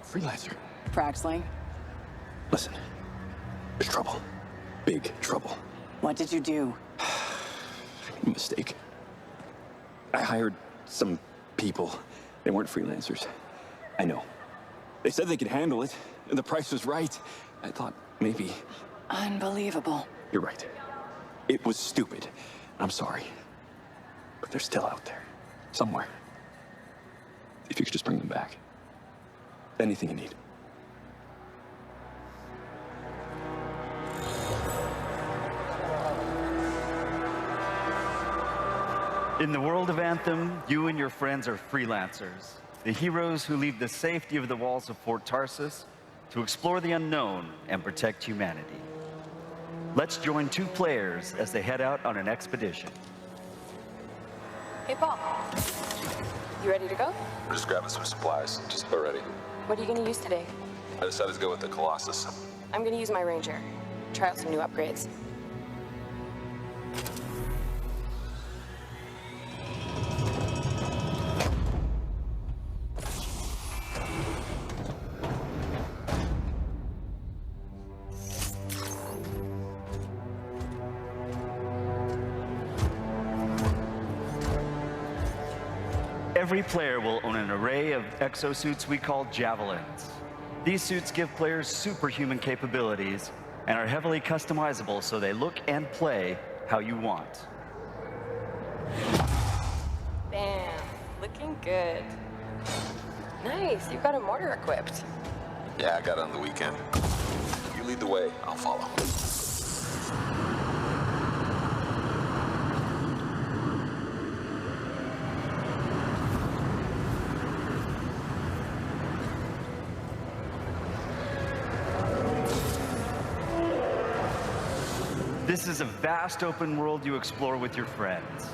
Freelancer. Fraxling. Listen, there's trouble. Big trouble. What did you do? I made a mistake. I hired some people. They weren't freelancers. I know. They said they could handle it, and the price was right. I thought maybe... Unbelievable. You're right. It was stupid. I'm sorry. But they're still out there. Somewhere. If you could just bring them back. Anything you need. In the world of Anthem, you and your friends are freelancers, the heroes who leave the safety of the walls of Fort Tarsus to explore the unknown and protect humanity. Let's join two players as they head out on an expedition. Hey, Paul. You ready to go? I'm just grabbing some supplies. Just about ready. What are you going to use today? I decided to go with the Colossus. I'm going to use my Ranger. Try out some new upgrades. Every player will own an array of exosuits we call Javelins. These suits give players superhuman capabilities and are heavily customizable so they look and play how you want. Bam. Looking good. Nice. You've got a mortar equipped. Yeah, I got it on the weekend. You lead the way, I'll follow. This is a vast open world you explore with your friends.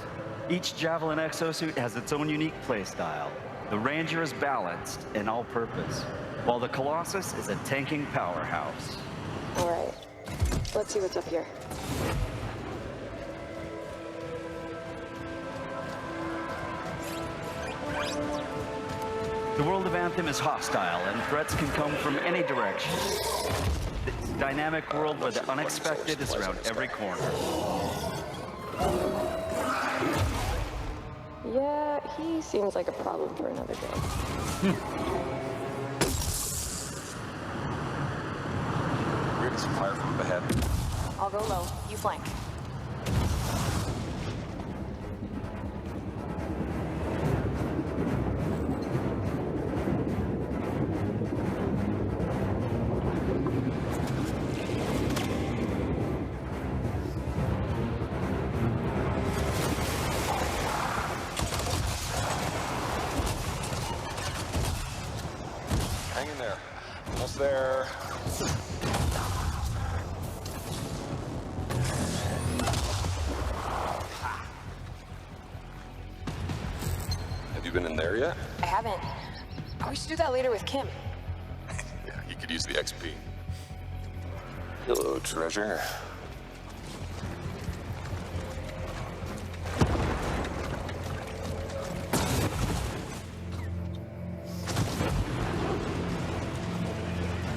Each Javelin exosuit has its own unique playstyle. The Ranger is balanced and all-purpose, while the Colossus is a tanking powerhouse. All right. Let's see what's up here. The world of Anthem is hostile, and threats can come from any direction. It's a dynamic world where the unexpected is around every corner. Yeah, he seems like a problem for another day. We're getting some fire from up ahead. I'll go low. You flank. Hang in there. Almost there. Have you been in there yet? I haven't. We should do that later with Kim. Yeah, you could use the XP. Hello, treasure.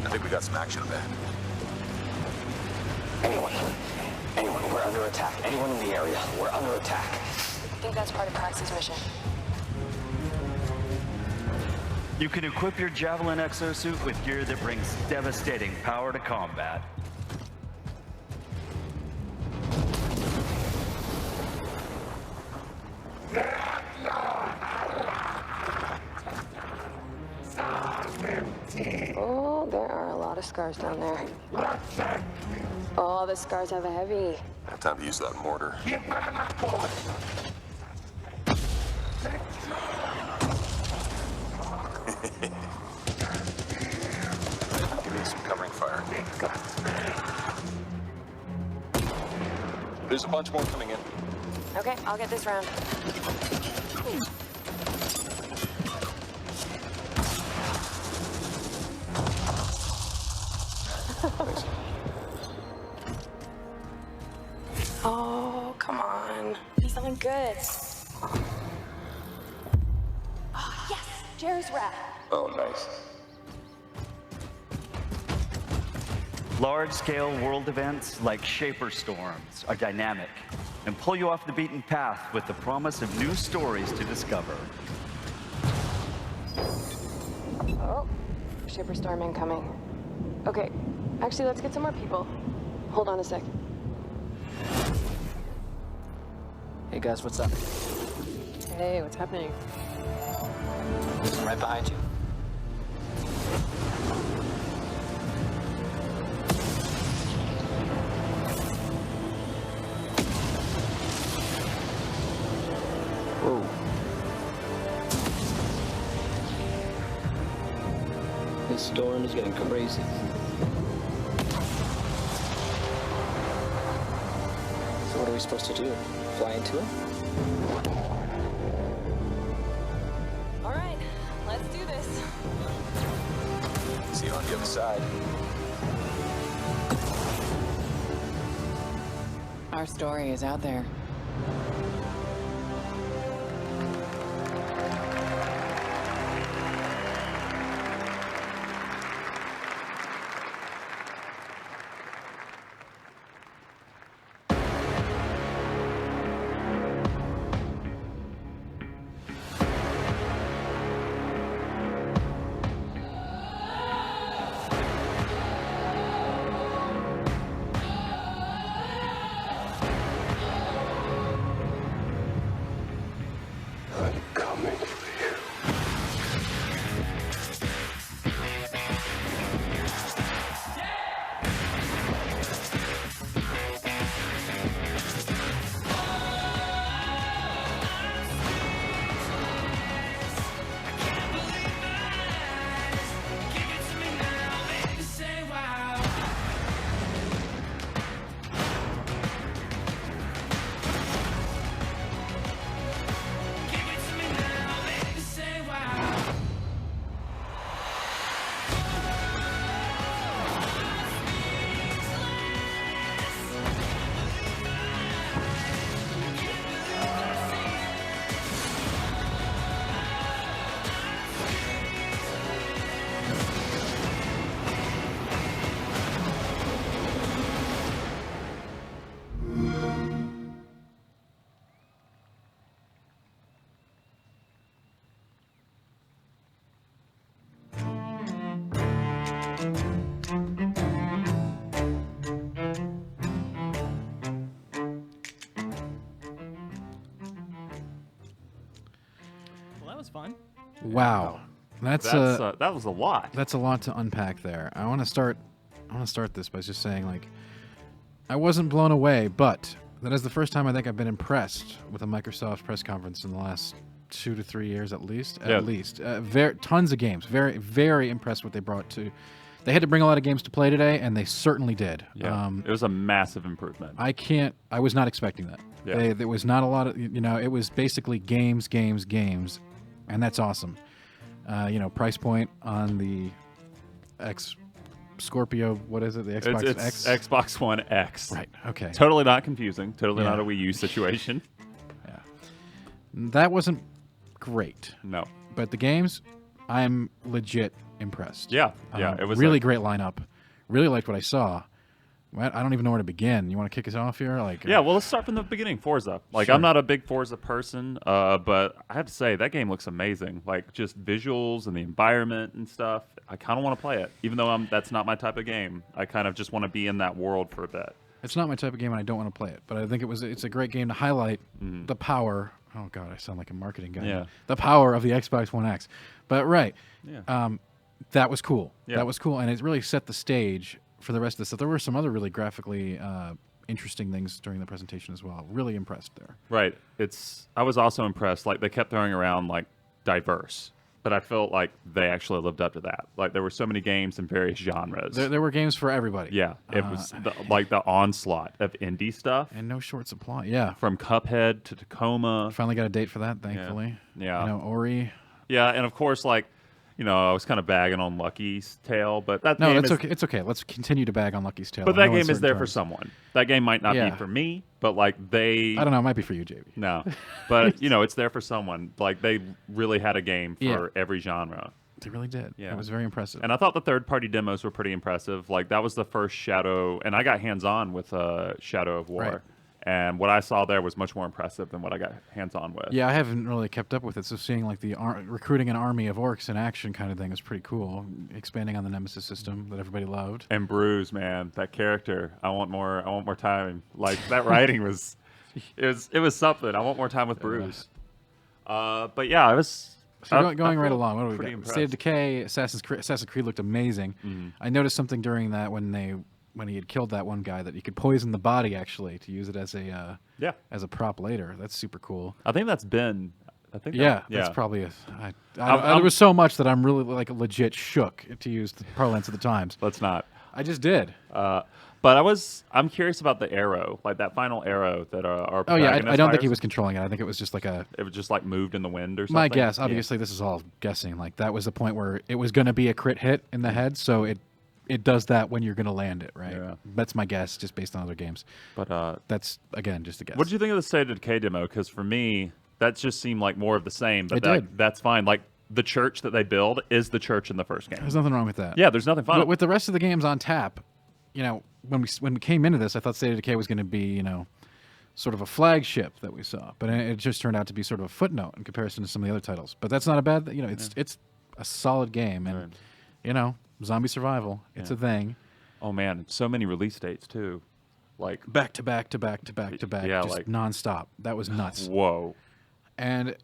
I think we got some action ahead. Anyone, we're under attack. Anyone in the area, we're under attack. I think that's part of Praxis' mission. You can equip your Javelin exosuit with gear that brings devastating power to combat. Oh, there are a lot of scars down there. Oh, the scars have a heavy. I have time to use that mortar. Give me some covering fire. There's a bunch more coming in. Okay, I'll get this round. Oh, come on. Be something good. Oh, yes! Jerry's wrap. Oh, nice. Large-scale world events like Shaper Storms are dynamic and pull you off the beaten path with the promise of new stories to discover. Oh, Shaper Storm incoming. Okay, actually, let's get some more people. Hold on a sec. Hey guys, what's up? Hey, what's happening? I'm right behind you. Whoa. This storm is getting crazy. So what are we supposed to do? Fly into it? All right, let's do this. See you on the other side. Our story is out there. Fun. Wow, that was a lot. That's a lot to unpack there. I want to start this by just saying, like, I wasn't blown away, but that is the first time I think I've been impressed with a Microsoft press conference in the last 2 to 3 years at least. Yeah. At least, tons of games. Very, very impressed what they brought to. They had to bring a lot of games to play today, and they certainly did. Yeah, it was a massive improvement. I was not expecting that. Yeah. There was not a lot of, it was basically games, and that's awesome. price point on the X Scorpio. What is it? The Xbox it's X? Xbox One X. Right. Okay. Totally not confusing. Totally Yeah. not a Wii U situation. Yeah. That wasn't great. No. But the games, I'm legit impressed. Yeah. Yeah. It was really great lineup. Really liked what I saw. I don't even know where to begin. You want to kick us off here? Yeah, well, let's start from the beginning. Forza. Like, Sure. I'm not a big Forza person, but I have to say that game looks amazing. Like, just visuals and the environment and stuff. I kind of want to play it, even though that's not my type of game. I kind of just want to be in that world for a bit. It's not my type of game, and I don't want to play it. But I think it's a great game to highlight the power. Oh God, I sound like a marketing guy. Yeah. The power of the Xbox One X. But right, Yeah. that was cool. Yeah. That was cool, and it really set the stage for the rest of this. So there were some other really graphically interesting things during the presentation as well. Really impressed there. Right. I was also impressed. Like, they kept throwing around, like, diverse. But I felt like they actually lived up to that. Like, there were so many games in various genres. There were games for everybody. Yeah. It was like the onslaught of indie stuff. And no short supply. Yeah. From Cuphead to Tacoma. Finally got a date for that, thankfully. Yeah. Ori. Yeah, and of course, like, I was kind of bagging on Lucky's Tale, but that No, game that's is, okay. It's okay. Let's continue to bag on Lucky's Tale. But I that know in game is certain there for terms. someone. That game might not Yeah. be for me, but like I don't know. It might be for you, JB. No, but it's there for someone. Like, they really had a game for Yeah. every genre. They really did. Yeah. It was very impressive. And I thought the third-party demos were pretty impressive. Like, that was the first Shadow, and I got hands-on with Shadow of War. Right. And what I saw there was much more impressive than what I got hands-on with. Yeah, I haven't really kept up with it. So seeing like the recruiting an army of orcs in action kind of thing is pretty cool. Expanding on the Nemesis system that everybody loved. And Bruce, man, that character. I want more time. Like, that writing was, it was something. I want more time with Bruce. But yeah, it was. So going right along, what do we pretty got? impressed. State of Decay, Assassin's Creed looked amazing. I noticed something during that when he had killed that one guy that you could poison the body actually to use it as a as a prop later. That's super cool. I think that's Ben. That's probably there was so much that I'm really like legit shook, to use the parlance of the times. Let's not. I just did. But I'm curious about the arrow, like that final arrow that our Oh yeah, I protagonist don't think he fires. was controlling it. I think it was just like It was just like moved in the wind or something. my guess. Yeah. Obviously, this is all guessing. Like that was the point where it was going to be a crit hit in the head, so it does that when you're going to land it, right? Yeah. That's my guess, just based on other games. But that's again just a guess. What did you think of the State of Decay demo? Because for me, that just seemed like more of the same. But It did. that's fine. Like, the church that they build is the church in the first game. There's nothing wrong with that. Yeah, there's nothing fun. But with the rest of the games on tap, when we came into this, I thought State of Decay was going to be, sort of a flagship that we saw, but it just turned out to be sort of a footnote in comparison to some of the other titles. But that's not a bad, it's a solid game, and zombie survival, it's a thing. Oh man, so many release dates too, like back to back to back to back to back, Yeah, just like nonstop. That was nuts. Whoa. And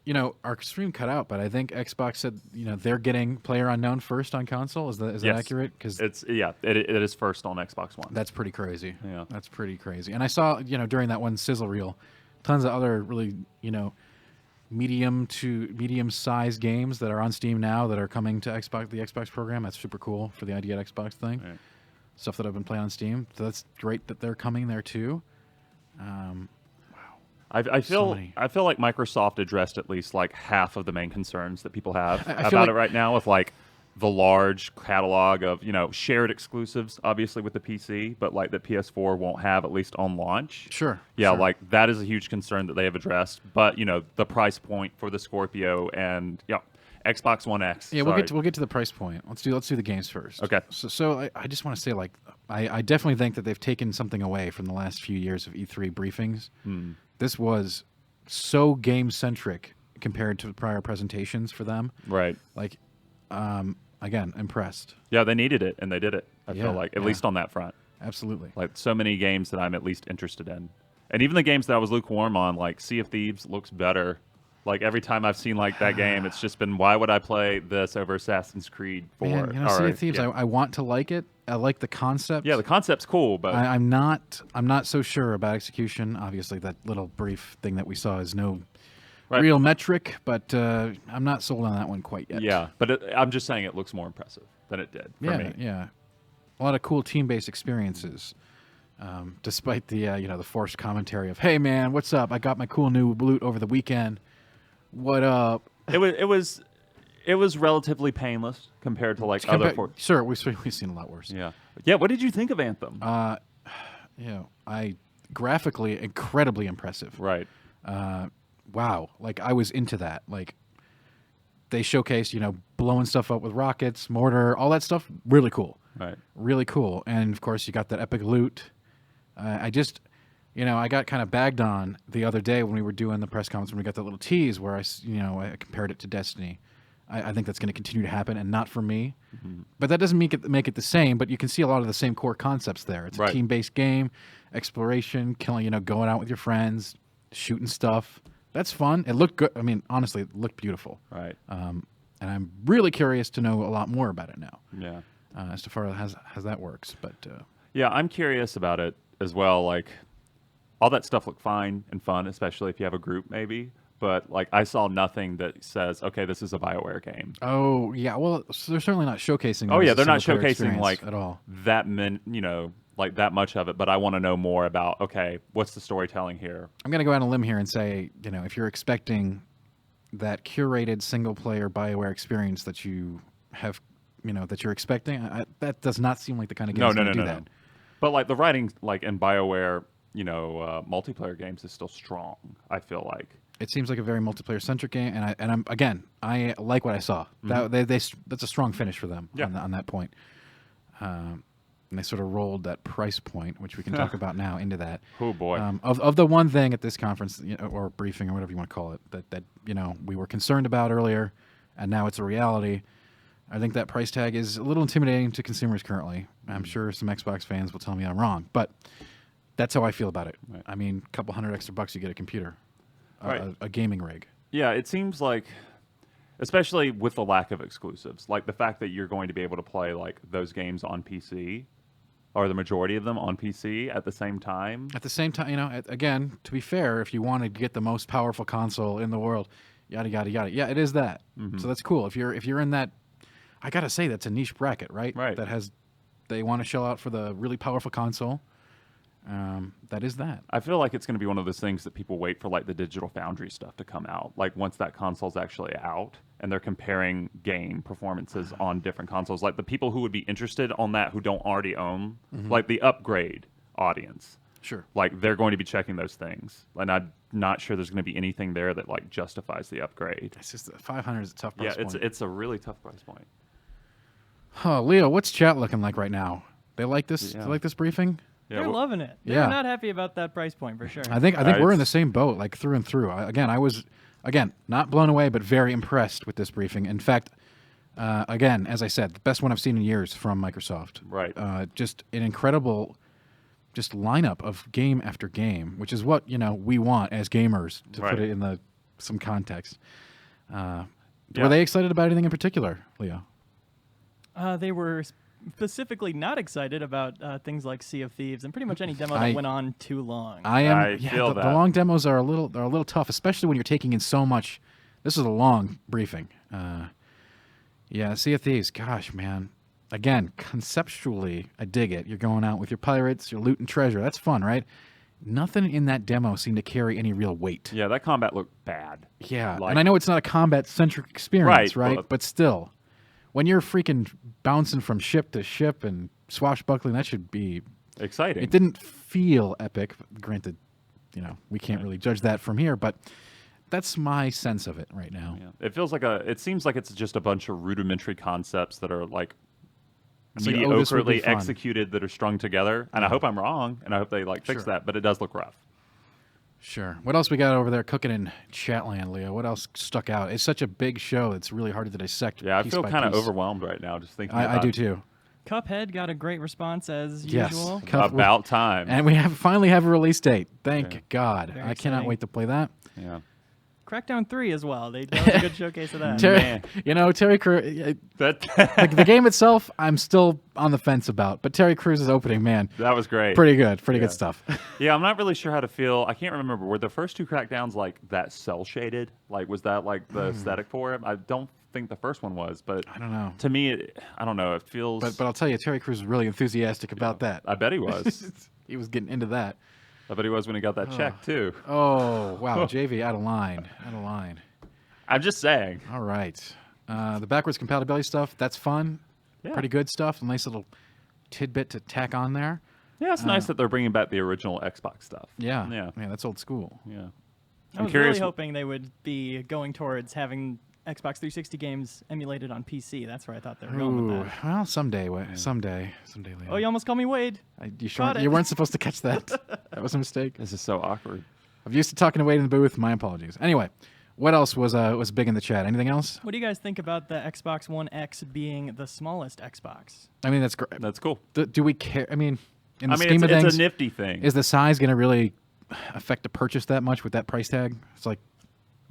our stream cut out, but I think Xbox said they're getting PlayerUnknown first on console. Is that Yes. accurate? Because it is first on Xbox One. That's pretty crazy. Yeah, that's pretty crazy. And I saw during that one sizzle reel, tons of other really medium to medium sized games that are on Steam now that are coming to the Xbox program. That's super cool for the ID at Xbox thing. Right. Stuff that I've been playing on Steam. So that's great that they're coming there too. I feel So many. I feel like Microsoft addressed at least like half of the main concerns that people have I feel about like- it right now, with like the large catalog of shared exclusives, obviously with the PC, but like that PS4 won't have at least on launch. Sure. Yeah, sure. like that is a huge concern that they have addressed. But the price point for the Scorpio and Xbox One X. Yeah, sorry. we'll get to the price point. Let's do the games first. Okay. So I just want to say, like, I definitely think that they've taken something away from the last few years of E3 briefings. This was so game centric compared to prior presentations for them. Right. Like, again, impressed. Yeah, they needed it, and they did it. I Yeah, feel like, at yeah. least on that front. Absolutely. Like, so many games that I'm at least interested in. And even the games that I was lukewarm on, like Sea of Thieves looks better. Like, every time I've seen like that game, it's just been, why would I play this over Assassin's Creed 4? Man, Sea of Thieves, I want to like it. I like the concept. Yeah, the concept's cool, but I'm not so sure about execution. Obviously, that little brief thing that we saw is no real metric, but I'm not sold on that one quite yet. Yeah, but I'm just saying it looks more impressive than it did for me. Yeah. A lot of cool team-based experiences, despite the the forced commentary of, "Hey man, what's up? I got my cool new loot over the weekend. What up?" It It was relatively painless compared to like other. Sure, we've seen a lot worse. Yeah. Yeah. What did you think of Anthem? I graphically incredibly impressive. Right. Wow. Like I was into that. Like they showcased, blowing stuff up with rockets, mortar, all that stuff. Really cool. Right. Really cool. And of course, you got that epic loot. I got kind of bagged on the other day when we were doing the press conference when we got that little tease where I compared it to Destiny. I think that's going to continue to happen, and not for me. Mm-hmm. But that doesn't make it the same. But you can see a lot of the same core concepts there. It's a team-based game, exploration, killing, going out with your friends, shooting stuff. That's fun. It looked good. I mean, honestly, it looked beautiful. Right. And I'm really curious to know a lot more about it now. Yeah. As to far as that works. But yeah, I'm curious about it as well. Like, all that stuff looked fine and fun, especially if you have a group, maybe. But like, I saw nothing that says, okay, this is a BioWare game. Oh yeah, well, they're certainly not showcasing. Oh yeah, they're not showcasing like at all like that much of it. But I want to know more about, okay, what's the storytelling here? I'm gonna go out on a limb here and say, if you're expecting that curated single player BioWare experience that you have, that you're expecting, that does not seem like the kind of game that's going to do that. But like the writing, like in BioWare, multiplayer games is still strong. I feel like. It seems like a very multiplayer-centric game, and I like what I saw. Mm-hmm. That's a strong finish for them on that point. And they sort of rolled that price point, which we can talk about now, into that. Oh boy! Of the one thing at this conference, or briefing, or whatever you want to call it, that we were concerned about earlier, and now it's a reality. I think that price tag is a little intimidating to consumers currently. I'm sure some Xbox fans will tell me I'm wrong, but that's how I feel about it. Right. I mean, a couple $100 extra, you get a computer. A gaming rig. Yeah, it seems like, especially with the lack of exclusives, like the fact that you're going to be able to play like those games on PC, or the majority of them on PC at the same time. At the same time, again, to be fair, if you want to get the most powerful console in the world, yada yada yada. Yeah, it is that. Mm-hmm. So that's cool. If you're in that, I gotta say that's a niche bracket, right? Right. They want to shell out for the really powerful console. That is that. I feel like it's going to be one of those things that people wait for, like the Digital Foundry stuff to come out. Like once that console's actually out, and they're comparing game performances on different consoles. Like the people who would be interested on that who don't already own, like the upgrade audience. Sure. Like they're going to be checking those things, and I'm not sure there's going to be anything there that like justifies the upgrade. It's just 500 is a tough price point. Yeah, it's a really tough price point. Oh, Leo, what's chat looking like right now? They like this? Yeah. They like this briefing? They're loving it. They're not happy about that price point for sure. I think we're in the same boat, like through and through. I was not blown away, but very impressed with this briefing. In fact, again, as I said, the best one I've seen in years from Microsoft. Right. Just an incredible, lineup of game after game, which is what we want as gamers to put it in some context. Were they excited about anything in particular, Leo? They were specifically not excited about things like Sea of Thieves and pretty much any demo that went on too long. I feel that. The long demos are a little tough, especially when you're taking in so much. This is a long briefing. Sea of Thieves. Gosh, man. Again, conceptually, I dig it. You're going out with your pirates, you're looting treasure. That's fun, right? Nothing in that demo seemed to carry any real weight. Yeah, that combat looked bad. Yeah, and I know it's not a combat-centric experience, right? But still. When you're freaking bouncing from ship to ship and swashbuckling, that should be exciting. It didn't feel epic. Granted, we can't really judge that from here, but that's my sense of it right now. Yeah. It seems like it's just a bunch of rudimentary concepts that are like mediocrely executed that are strung together. And I hope I'm wrong, and I hope they fix that, but it does look rough. Sure. What else we got over there cooking in Chatland, Leo? What else stuck out? It's such a big show. It's really hard to dissect. Yeah, I feel kind of overwhelmed right now just thinking about it. I do too. Cuphead got a great response as usual. About time. And we finally have a release date. Thank God. Very I cannot wait to play that. Yeah. Crackdown 3 as well. That was a good showcase of that. Terry Crews. The game itself, I'm still on the fence about. But Terry Crews' opening, man. That was great. Pretty good. Pretty good stuff. Yeah, I'm not really sure how to feel. I can't remember. Were the first two Crackdowns like that cell shaded? Like, was that like the aesthetic for it? I don't think the first one was, but I don't know. To me, I don't know. It feels. But I'll tell you, Terry Crews was really enthusiastic about that. I bet he was. He was getting into that. I bet he was when he got that check too. Oh wow, Javy out of line. Out of line. I'm just saying. All right. The backwards compatibility stuff, that's fun. Yeah. Pretty good stuff. A nice little tidbit to tack on there. Yeah, it's nice that they're bringing back the original Xbox stuff. Yeah. Yeah. Yeah, that's old school. Yeah. I was really hoping they would be going towards having Xbox 360 games emulated on PC. That's where I thought they were going with that. Well, someday, someday later. Oh, you almost called me Wade. You sure? You weren't supposed to catch that. That was a mistake. This is so awkward. I'm used to talking to Wade in the booth. My apologies. Anyway, what else was big in the chat? Anything else? What do you guys think about the Xbox One X being the smallest Xbox? I mean, that's great. That's cool. Do we care? I mean, in the scheme of things, it's a nifty thing. Is the size going to really affect the purchase that much with that price tag? It's like,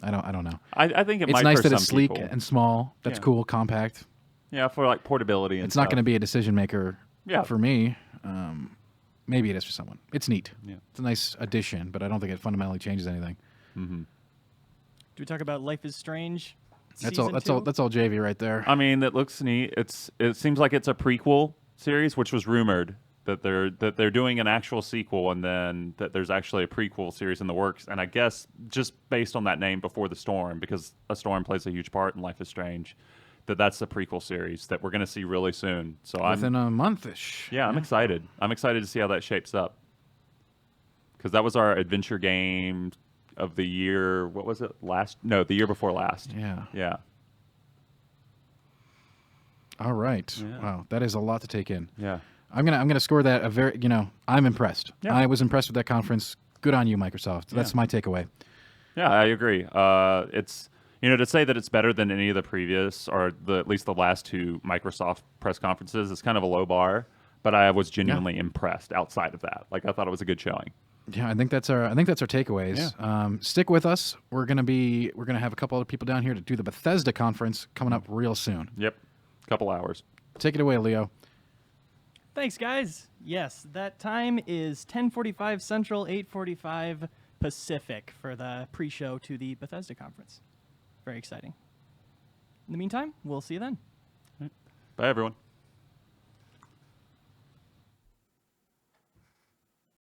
I don't know. I think it's might nice for that it's some sleek people. and small. That's cool, compact. Yeah, for like portability and It's stuff. not going to be a decision maker Yeah. for me. Maybe it is for someone. It's neat. Yeah. It's a nice addition, but I don't think it fundamentally changes anything. Mm-hmm. Do we talk about Life is Strange? That's all Javy right there. I mean, that looks neat. It seems like it's a prequel series, which was rumored that they're doing an actual sequel, and then that there's actually a prequel series in the works. And I guess just based on that name, Before the Storm, because a storm plays a huge part in Life is Strange, that's the prequel series that we're going to see really soon. So Within a month-ish. Yeah, I'm excited. I'm excited to see how that shapes up. Because that was our adventure game of the year. What was it? The year before last. Yeah. Yeah. All right. Yeah. Wow, that is a lot to take in. Yeah. I'm gonna score that a very. I'm impressed. Yeah. I was impressed with that conference. Good on you, Microsoft. That's my takeaway. Yeah, I agree. It's to say that it's better than any of the previous or at least the last two Microsoft press conferences is kind of a low bar. But I was genuinely impressed outside of that. Like I thought it was a good showing. Yeah, I think that's our takeaways. Yeah. Stick with us. We're gonna have a couple other people down here to do the Bethesda conference coming up real soon. Yep, couple hours. Take it away, Leo. Thanks, guys. Yes, that time is 10:45 Central, 8:45 Pacific for the pre-show to the Bethesda conference. Very exciting. In the meantime, we'll see you then. Bye, everyone.